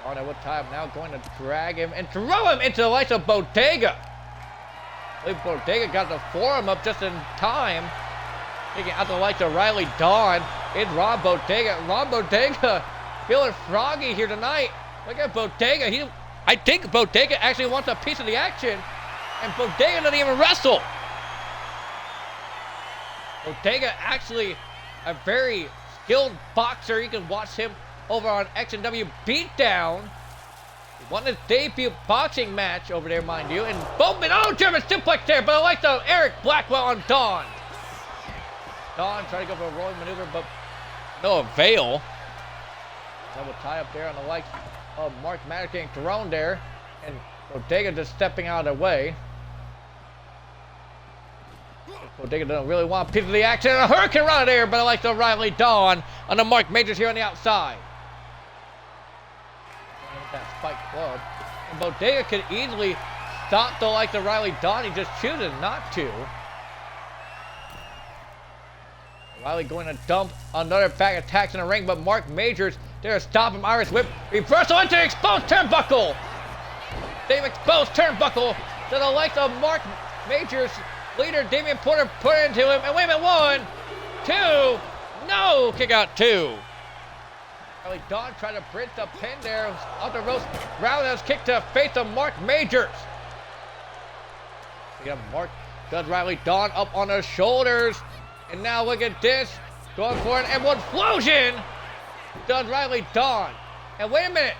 On at what time now going to drag him and throw him into the likes of Bodega. I believe Bodega got the forearm up just in time. Taking out the likes of Riley Dawn. It's Ron Bodega. Ron Bodega feeling froggy here tonight. Look at Bodega. I think Bodega actually wants a piece of the action. And Bodega doesn't even wrestle. Bodega actually a very skilled boxer. You can watch him over on X&W Beatdown. He won his debut boxing match over there, mind you. And Bowman, oh, German suplex there. But I like the Eric Blackwell on Dawn. Dawn trying to go for a rolling maneuver, but no avail. Double tie up there on the likes of Mark Maddox getting thrown there. And Bodega just stepping out of the way. Bodega doesn't really want a piece of the action. And a hurricane run there, but I like the Riley Dawn on the Mark Majors here on the outside. With that spike club. And Bodega could easily stop the like the Riley Dawn. He just chooses not to. Riley going to dump another bag of attacks in the ring, but Mark Majors there to stop him. Irish whip. Reversal into the exposed turnbuckle. They've exposed turnbuckle to the likes of Mark Majors. Leader Damian Porter put it into him. And wait a minute. 1, 2. No. Kick out 2. Riley Dawn tried to bridge the pin there. Off the ropes. Roundhouse kick to the face of Mark Majors. We got Mark does Riley Dawn up on her shoulders. And now look at this. Going for it. And one explosion. Does Riley Dawn. And wait a minute.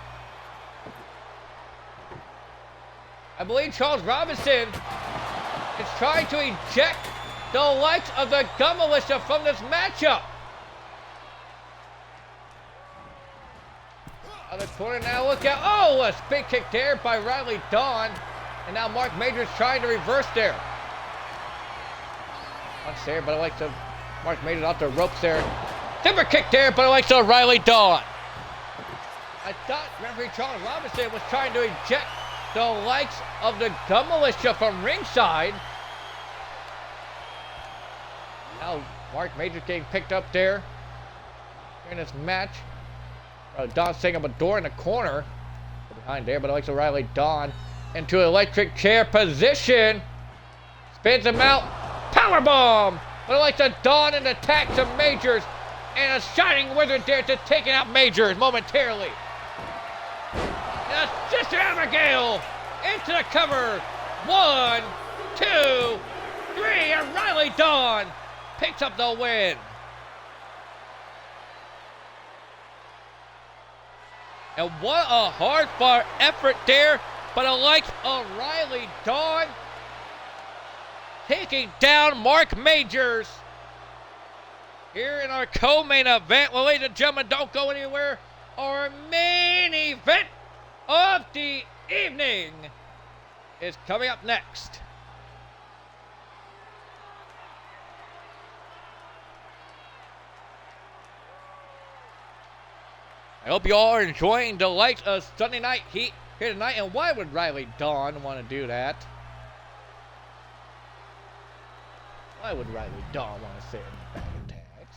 I believe Charles Robinson is trying to eject the likes of the Gun Militia from this matchup. On the corner now, look out. Oh, a spin kick there by Riley Dawn. And now Mark Majors trying to reverse there. Once there, but I like to Mark Majors off the ropes there. Timber kick there, but I like to Riley Dawn. I thought referee Charles Robinson was trying to eject the likes of the Gun Militia from ringside. Now Mark Majors getting picked up there in this match. Dawn setting up a door in the corner. Behind there, but I like to Riley Dawn into an electric chair position. Spins him out. Powerbomb! But I like to Dawn and attack to Majors. And a Shining Wizard there to taking out Majors momentarily. And Sister Abigail into the cover. 1, 2, 3. And Riley Dawn picks up the win. And what a hard-fought effort there. But I like a Riley Dawn taking down Mark Majors here in our co-main event. Well, ladies and gentlemen, don't go anywhere. Our main event of the evening is coming up next. I hope you all are enjoying the lights of Sunday Night Heat here tonight. And why would Riley Dawn want to do that? Why would Riley Dawn want to sit in the bag of tags?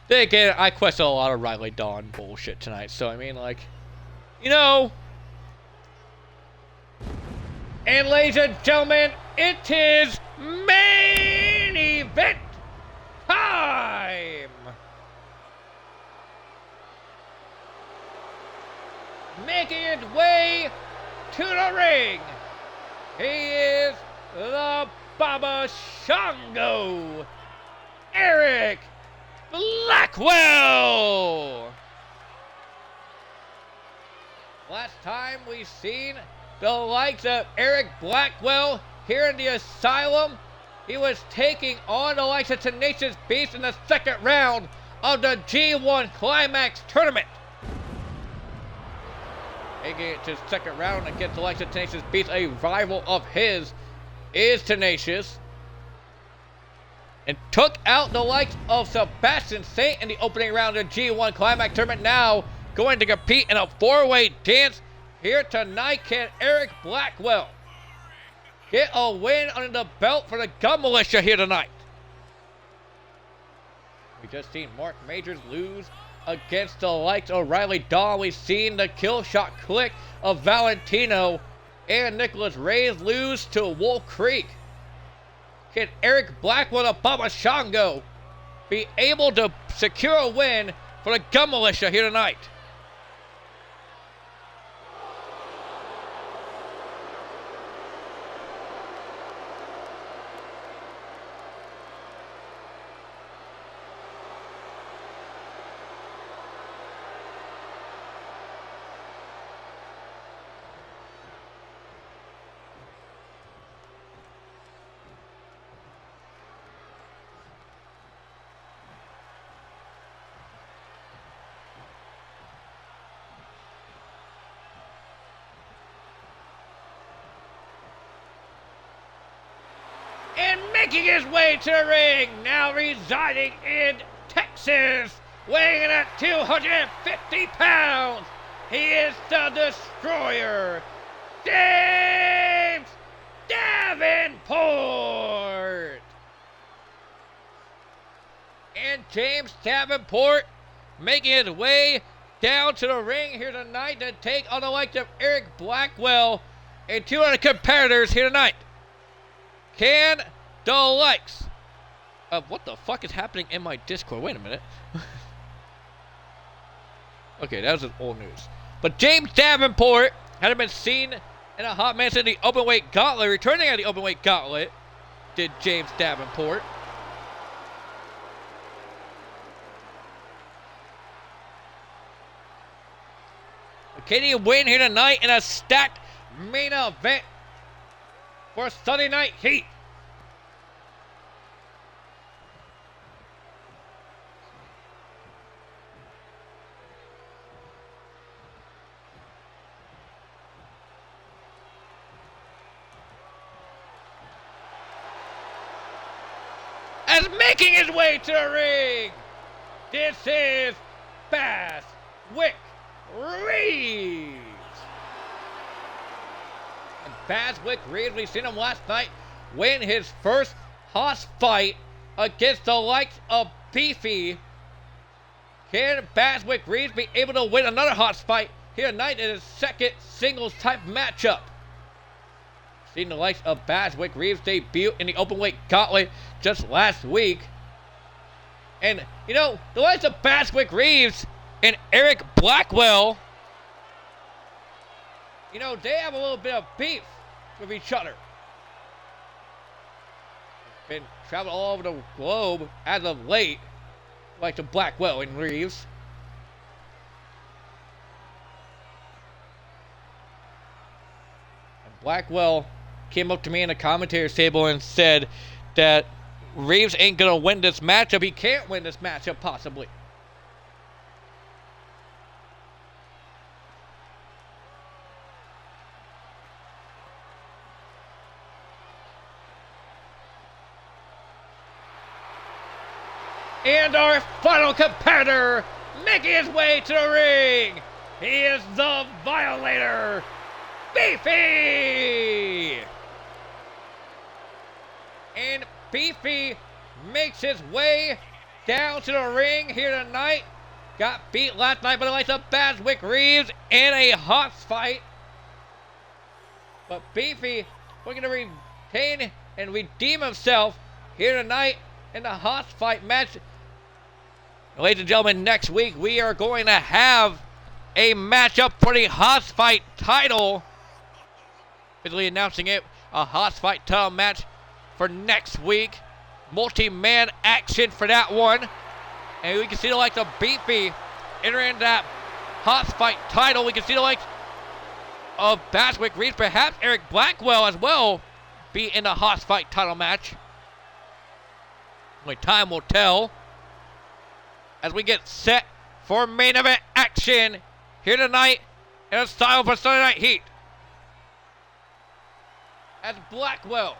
Then again, I question a lot of Riley Dawn bullshit tonight. So, I mean, like, you know. And ladies and gentlemen, it is main event time! Making his way to the ring, he is the Baba Shango, Eric Blackwell! Last time we seen the likes of Eric Blackwell here in the Asylum, he was taking on the likes of Tenacious Beast in the second round of the G1 Climax Tournament. Making it to the second round against the likes of Tenacious Beast, a rival of his is Tenacious, and took out the likes of Sebastian Saint in the opening round of the G1 Climax Tournament. Now going to compete in a four-way dance here tonight. Can Eric Blackwell get a win under the belt for the Gun Militia here tonight? We just seen Mark Majors lose against the likes of Riley Dawn. We've seen the kill shot click of Valentino and Nicholas Reyes lose to Wolf Creek. Can Eric Blackwell of Baba Shango be able to secure a win for the Gun Militia here tonight? And making his way to the ring, now residing in Texas, weighing in at 250 pounds, he is the Destroyer, James Davenport! And James Davenport making his way down to the ring here tonight to take on the likes of Eric Blackwell and two other competitors here tonight. Can the likes of what the fuck is happening in my Discord? Wait a minute. Okay, that was old news. But James Davenport hadn't been seen in a hot minute in the openweight gauntlet. Returning at the openweight gauntlet, did James Davenport. Can he win here tonight in a stacked main event for Sunday Night Heat? As making his way to the ring, this is Baswick Reeves. And Baswick Reeves, we've seen him last night win his first hoss fight against the likes of Beefy. Can Baswick Reeves be able to win another hoss fight here tonight in his second singles type matchup? Seen the likes of Baswick Reeves debut in the openweight gauntlet just last week. And, you know, the likes of Baswick Reeves and Eric Blackwell, you know, they have a little bit of beef with each other. Been traveling all over the globe as of late, like the Blackwell and Reeves. And Blackwell came up to me in the commentator's table and said that Reeves ain't gonna win this matchup. He can't win this matchup, possibly. And our final competitor making his way to the ring. He is the Violator, Beefy! And Beefy makes his way down to the ring here tonight. Got beat last night by the likes of Baswick Reeves in a Hoss fight. But Beefy looking to retain and redeem himself here tonight in the Hoss fight match. Ladies and gentlemen, next week we are going to have a matchup for the Hoss fight title. Officially announcing it, a Hoss fight title match for next week. Multi-man action for that one. And we can see the likes of Beefy entering that Hoss fight title. We can see the likes of Baswick Reeves, perhaps Eric Blackwell as well, be in the Hoss fight title match. Only time will tell as we get set for main event action here tonight in Asylum for Sunday Night Heat. As Blackwell,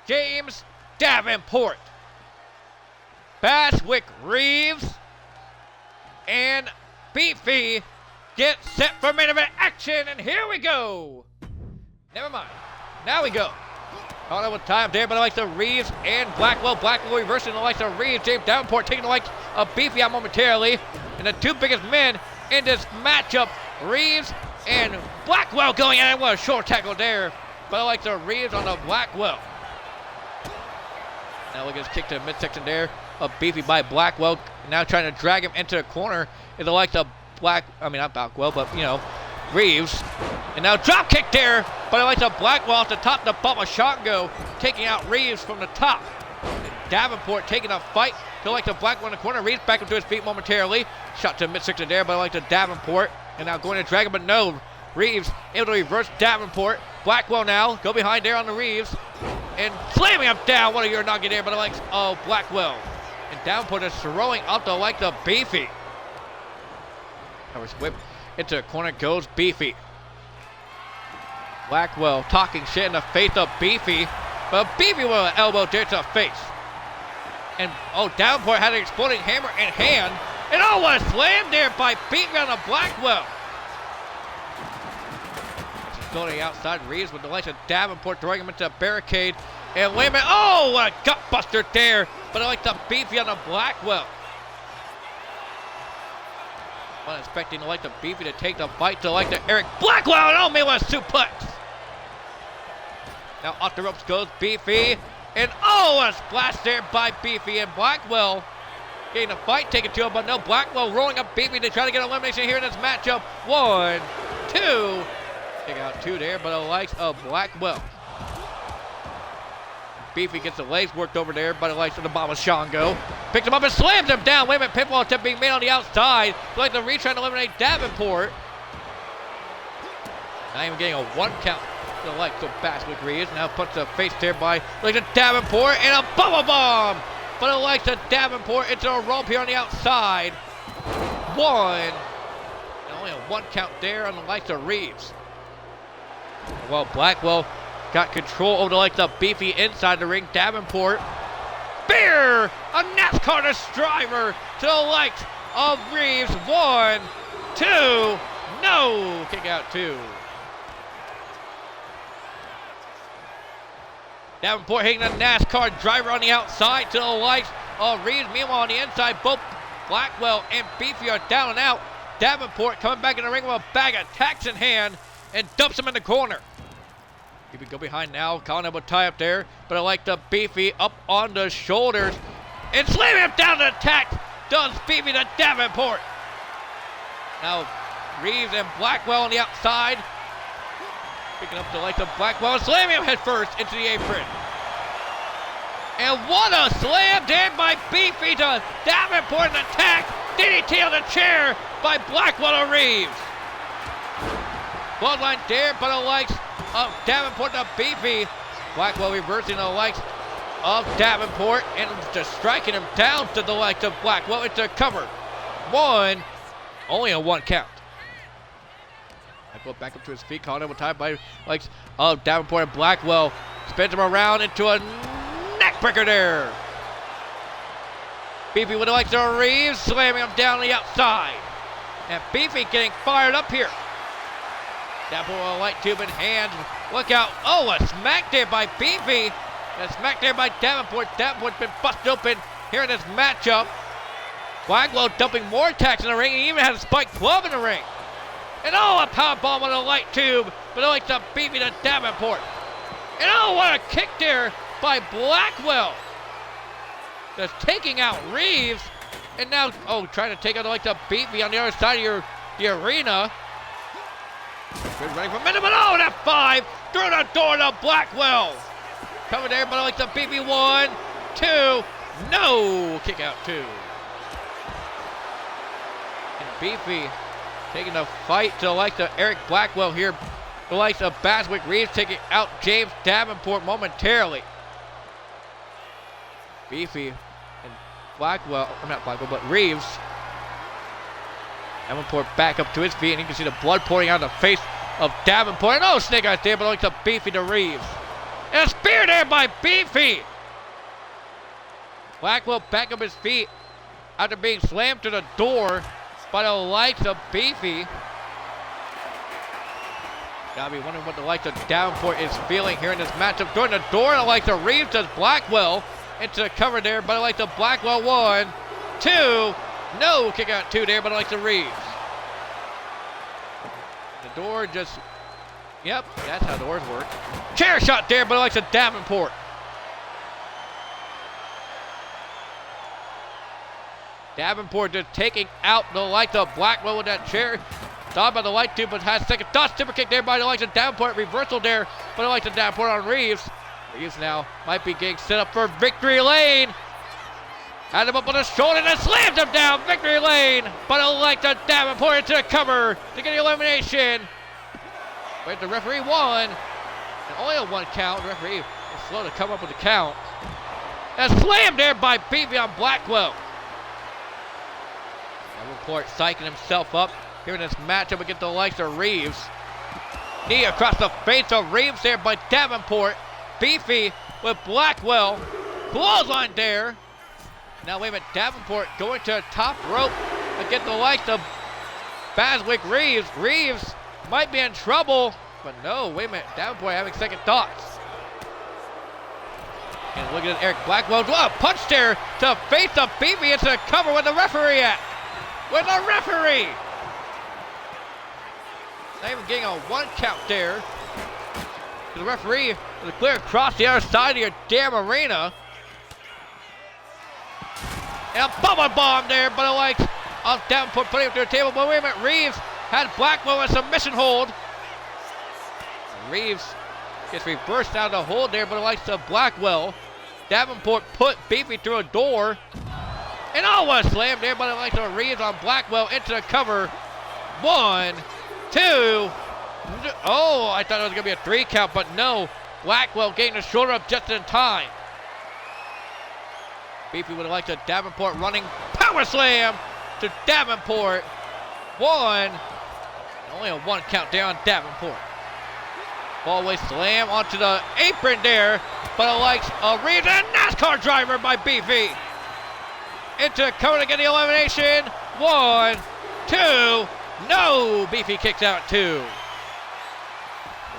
James Davenport, Baswick Reeves, and Beefy get set for main event action, and here we go. Never mind. Now we go. Caught up with time there, but the likes of Reeves and Blackwell. Blackwell reversing the likes of Reeves. James Davenport taking the likes of Beefy out momentarily. And the two biggest men in this matchup, Reeves and Blackwell going at it. What a short tackle there. But the likes of Reeves on the Blackwell. Now look at his kick to the midsection there of Beefy by Blackwell. Now trying to drag him into the corner is the likes of not Blackwell, but Reeves. And now drop kick there, but I like the Blackwell off the top to Bubba Shango, taking out Reeves from the top. And Davenport taking a fight to like the Blackwell in the corner. Reeves back up to his feet momentarily. Shot to midsection there, but I like the Davenport. And now going to drag him, but no. Reeves able to reverse Davenport. Blackwell now go behind there on the Reeves and slamming him down. What a Uranagi there, but I like Blackwell. And Davenport is throwing up the like the Beefy. Whip into the corner goes Beefy. Blackwell talking shit in the face of Beefy, but Beefy with an elbow there to the face. And Davenport had an exploding hammer in hand, and what a slam there by Beefy on the Blackwell. Going outside, Reeves with the likes of Davenport throwing him into a barricade, and wait a minute, what a gut buster there, but I like the Beefy on the Blackwell. Not expecting the like the Beefy to take the fight to like the Eric Blackwell, and man, what a suplex. Now off the ropes goes Beefy, and what a splash there by Beefy, and Blackwell getting the fight taken to him, but no, Blackwell rolling up Beefy to try to get elimination here in this matchup. 1, 2, take out 2 there, but the likes of Blackwell. Beefy gets the legs worked over there by the likes of the Baba Shango. Picks him up and slams him down. Wait a minute, pinfall attempt being made on the outside. Like the reach trying to eliminate Davenport. Not even getting a 1 count to the likes of Baswick Reeves. Now puts the face there by like the Davenport and a bubble bomb. But the likes of Davenport into a rope here on the outside. 1. And only a 1 count there on the likes of Reeves. Well, Blackwell got control over like the Beefy inside the ring. Davenport. Spear! A NASCAR driver to the likes of Reeves. 1, 2. No! Kick out 2. Davenport hitting a NASCAR driver on the outside to the likes of Reeves. Meanwhile, on the inside, both Blackwell and Beefy are down and out. Davenport coming back in the ring with a bag of tacks in hand and dumps him in the corner. Beefy go behind now, calling him a tie up there, but I like the Beefy up on the shoulders and slamming him down to the tack. Does Beefy to Davenport. Now Reeves and Blackwell on the outside. Picking up the like of Blackwell, slamming him head first into the apron. And what a slam there by Beefy to Davenport in the attack. DDT on the chair by Blackwell and Reeves. Bloodline there by the likes of Davenport to Beefy. Blackwell reversing the likes of Davenport and just striking him down to the likes of Blackwell into cover. One, only a 1 count. Blackwell back up to his feet, caught double time by likes of Davenport and Blackwell. Spins him around into a neck breaker there. Beefy with the likes of Reeves, slamming him down the outside. And Beefy getting fired up here. Davenport with a light tube in hand. Look out. Oh, a smack there by Beefy. And a smack there by Davenport. Davenport's been busted open here in this matchup. Blackwell dumping more attacks in the ring. He even has a spiked club in the ring. And oh, a power bomb on a light tube. But it likes to Beefy to Davenport. And oh, what a kick there by Blackwell. Just taking out Reeves. And now, oh, trying to take out like the Beefy on the other side of the arena. Good running for minute, but oh, that 5 through the door to Blackwell. Coming there, but like the Beefy 1, 2, no, kick out 2. And Beefy taking the fight to the likes of Eric Blackwell here. The likes of Baswick Reeves taking out James Davenport momentarily. Beefy and Blackwell, not Blackwell, but Reeves. Davenport back up to his feet, and you can see the blood pouring out of the face of Davenport. And oh, snake eyes there, but like the Beefy to Reeves. And a spear there by Beefy. Blackwell back up his feet after being slammed to the door by the likes of Beefy. Gotta be wondering what the likes of Davenport is feeling here in this matchup. During the door, the likes of Reeves does Blackwell into the cover there, but the likes of Blackwell 1, 2. No, kick out 2 there, but I like the Reeves. The door just, yep, that's how doors work. Chair shot there, but I like the Davenport. Davenport just taking out the likes of Blackwell with that chair. Stopped by the light tube, but has second thought. Super kick there by the likes of Davenport. Reversal there, but I like the Davenport on Reeves. Reeves now might be getting set up for victory lane. Had him up on his shoulder and then slams him down. Victory lane. But I like the Davenport into the cover to get the elimination. Wait, the referee won. And only a 1 count. The referee was slow to come up with the count. And slammed there by Beefy on Blackwell. Davenport psyching himself up here in this matchup against the likes of Reeves. Knee across the face of Reeves there by Davenport. Beefy with Blackwell. Clothesline there. Now wait a minute, Davenport going to the top rope against the likes of Baswick Reeves. Reeves might be in trouble, but no, wait a minute, Davenport having second thoughts. And look at Eric Blackwell. What a punch there to face the Beefy into the cover with the referee at. With the referee. Not even getting a 1 count there. The referee was clear across the other side of your damn arena. And a bubble bomb there, but I like Davenport putting him to the table. But wait a minute, Reeves had Blackwell in submission hold. Reeves gets reversed out of the hold there, but it likes to Blackwell. Davenport put Beefy through a door. And oh, what a slam there, but it likes to Reeves on Blackwell into the cover. 1, 2. Oh, I thought it was going to be a 3 count, but no. Blackwell getting the shoulder up just in time. Beefy would have liked a Davenport running power slam to Davenport. 1. Only a 1 count there on Davenport. Ballway slam onto the apron there, but it likes a Reeves and NASCAR driver by Beefy. Into cover to get the elimination. 1, 2. No, Beefy kicks out 2.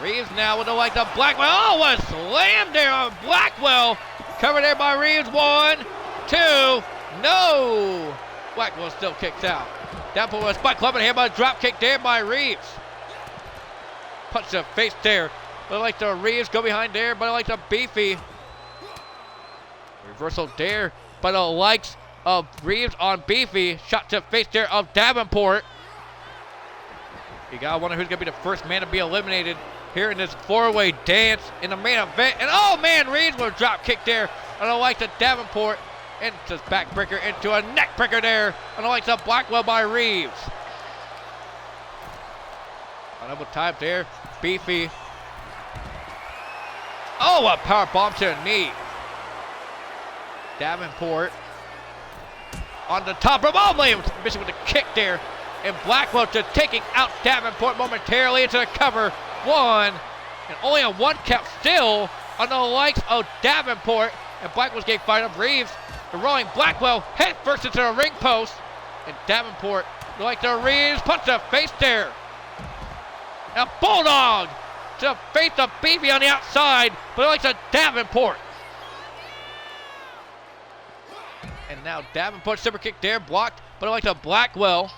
Reeves now with the like the Blackwell. Oh, what a slam there on Blackwell. Covered there by Reeves. 1, 2. No. Blackwell still kicks out. Davenport was spike clubbing here by a drop kick there by Reeves. Punch to the face there. But I like the Reeves go behind there, but I like the Beefy. Reversal there, but the likes of Reeves on Beefy. Shot to the face there of Davenport. You gotta wonder who's gonna be the first man to be eliminated here in this 4-way dance in the main event. And oh man, Reeves with a drop kick there. And I like the Davenport into backbreaker into a neck breaker there. And I like the Blackwell by Reeves. A double time there, Beefy. Oh, a power bomb to the knee. Davenport on the top rope. Oh, man, missing with the kick there. And Blackwell just taking out Davenport momentarily into the cover. One, and only a one count still on the likes of Davenport. And Blackwell's getting fired up. Reeves, the rolling Blackwell head first into the ring post. And Davenport, like the Reeves, punch to the face there. Now Bulldog to the face of Beefy on the outside, but like the Davenport. And now Davenport super kick there, blocked, but like the Blackwell.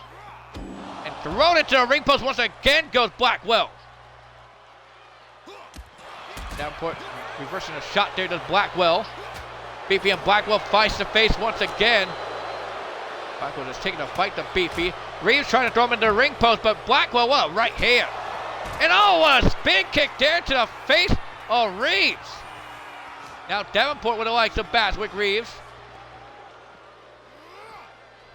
And thrown into the ring post once again goes Blackwell. Davenport reversing a shot there does Blackwell. Beefy and Blackwell face to face once again. Blackwell just taking a fight to Beefy. Reeves trying to throw him into the ring post, but Blackwell, what a right hand. And oh, what a spin kick there to the face of Reeves. Now Davenport with the likes of Baswick. Reeves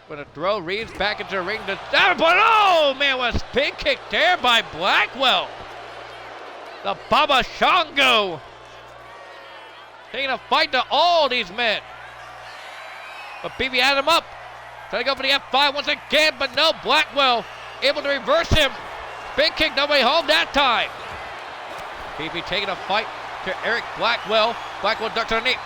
gonna throw Reeves back into the ring to Davenport. Oh man, what a spin kick there by Blackwell. The Baba Shango taking a fight to all these men. But Beefy had him up. Trying to go for the F5 once again, but no, Blackwell able to reverse him. Big kick, no way home that time. Beefy taking a fight to Eric Blackwell. Blackwell ducks underneath.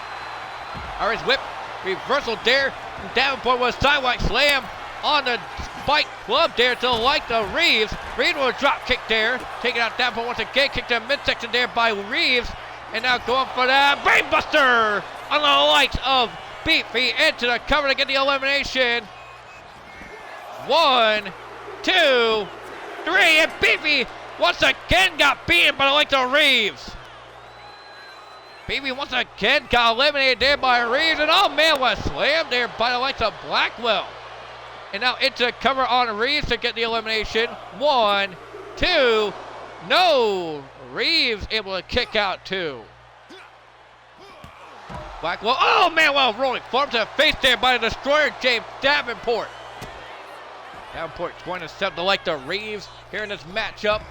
Irish whip, reversal there. And Davenport was sidewalk slam on the spike club there to like the Reeves. Reeves with a drop kick there. Taking out Davenport once again, kick to the midsection there by Reeves. And now going for that brainbuster on the likes of Beefy into the cover to get the elimination. 1, 2, 3, and Beefy once again got beaten by the likes of Reeves. Beefy once again got eliminated there by Reeves, and oh man, what a slam there by the likes of Blackwell. And now into cover on Reeves to get the elimination. 1, 2, no, Reeves able to kick out 2. Blackwell, oh man, what a rolling form to the face there by the destroyer James Davenport. Davenport going to step to like the Reeves here in this matchup.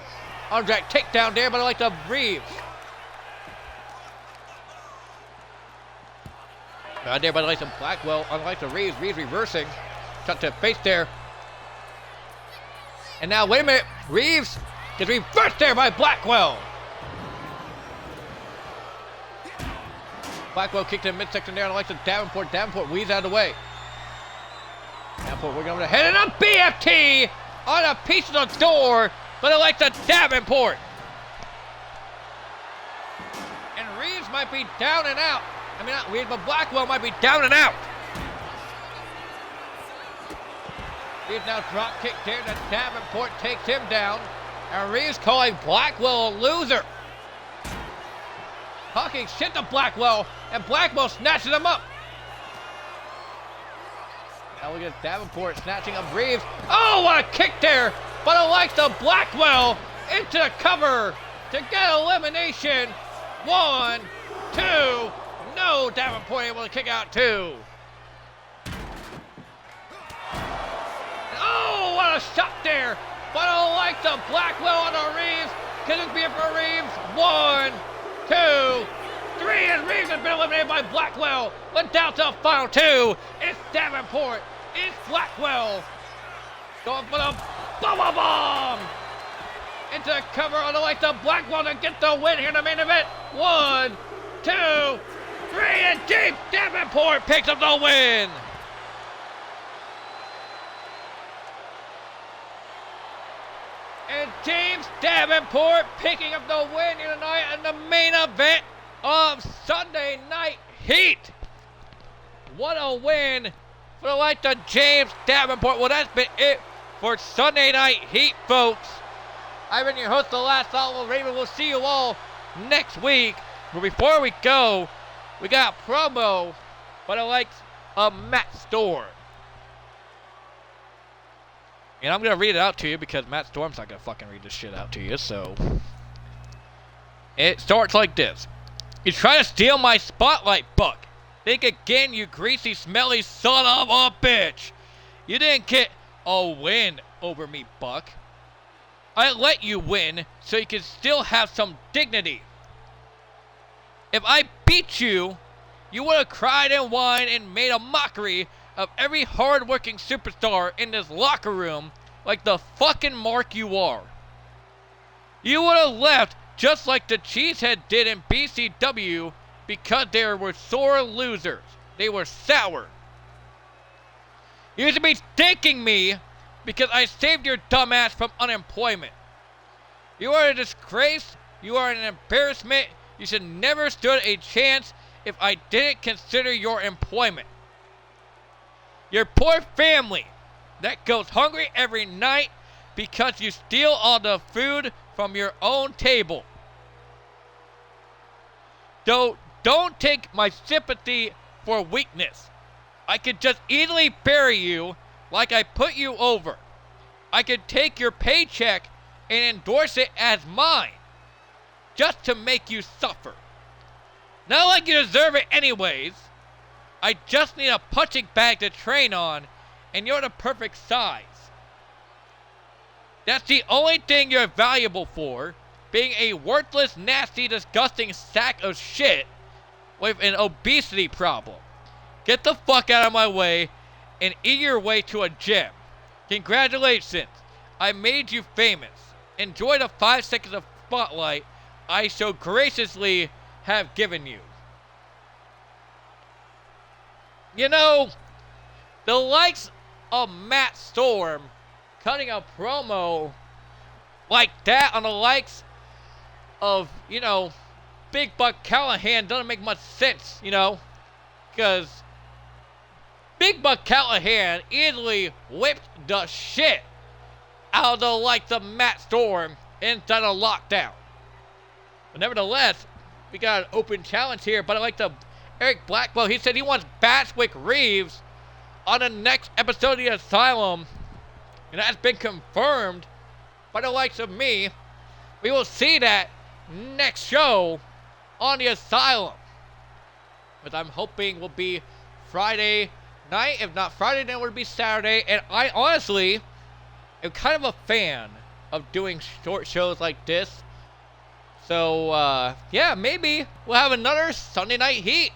Undrag takedown there, but I like the Reeves. Right there by the likes of Blackwell, unlike the Reeves. Reeves reversing. Cut to face there. And now, wait a minute. Reeves gets reversed there by Blackwell. Blackwell kicked in midsection there on the likes of Davenport. Davenport weaves out of the way. Davenport working over the head and a BFT on a piece of the door, but it likes the Davenport. And Reeves might be down and out. I mean, not Reeves, but Blackwell might be down and out. Reeves now drop kick there to Davenport, takes him down. And Reeves calling Blackwell a loser. Talking shit to Blackwell, and Blackwell snatches him up. Now look at Davenport snatching up Reeves. Oh, what a kick there! But it likes the Blackwell into the cover to get elimination. 1, 2, no, Davenport able to kick out 2. Oh, what a shot there! But I like the Blackwell on the Reeves. Can this be it for Reeves? 1, 2, 3, and Reeves has been eliminated by Blackwell. But down to the final 2. It's Davenport. It's Blackwell. Going for the bomb. Into the cover on the like the Blackwell to get the win here in the main event. 1, 2, 3, and James Davenport picks up the win. And James Davenport picking up the win here tonight in the main event of Sunday Night Heat. What a win for the like of James Davenport. Well, that's been it for Sunday Night Heat, folks. I've been your host, the Last Oliver Raven. We'll see you all next week. But before we go, we got a promo for the likes of Matt Storm. And I'm going to read it out to you because Matt Storm's not going to fucking read this shit out to you, so. It starts like this. You try to steal my spotlight, Buck. Think again, you greasy, smelly son of a bitch. You didn't get a win over me, Buck. I let you win so you can still have some dignity. If I beat you, you would have cried and whined and made a mockery of every hard-working superstar in this locker room like the fucking mark you are. You would have left just like the Cheesehead did in BCW because they were sore losers. They were sour. You should be thanking me because I saved your dumbass from unemployment. You are a disgrace. You are an embarrassment. You should never stood a chance if I didn't consider your employment. Your poor family that goes hungry every night because you steal all the food from your own table. Don't take my sympathy for weakness. I could just easily bury you like I put you over. I could take your paycheck and endorse it as mine, just to make you suffer. Not like you deserve it anyways. I just need a punching bag to train on, and you're the perfect size. That's the only thing you're valuable for, being a worthless, nasty, disgusting sack of shit with an obesity problem. Get the fuck out of my way and eat your way to a gym. Congratulations, I made you famous. Enjoy the 5 seconds of spotlight I so graciously have given you. You know, the likes of Matt Storm cutting a promo like that on the likes of, Big Buck Callahan doesn't make much sense, because Big Buck Callahan easily whipped the shit out of the likes of Matt Storm inside a lockdown. But nevertheless, we got an open challenge here, but I like the Eric Blackwell. He said he wants Bashwick Reeves on the next episode of the Asylum, and that's been confirmed by the likes of me. We will see that next show on the Asylum, which I'm hoping will be Friday night. If not Friday, then it will be Saturday. And I honestly am kind of a fan of doing short shows like this. So, yeah, maybe we'll have another Sunday Night Heat.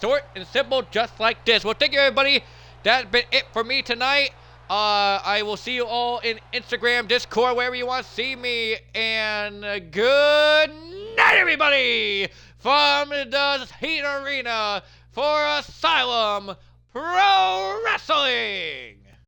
Short and simple, just like this. Well, thank you, everybody. That's been it for me tonight. I will see you all in Instagram, Discord, wherever you want to see me. And good night, everybody, from the Heat Arena for Asylum Pro Wrestling.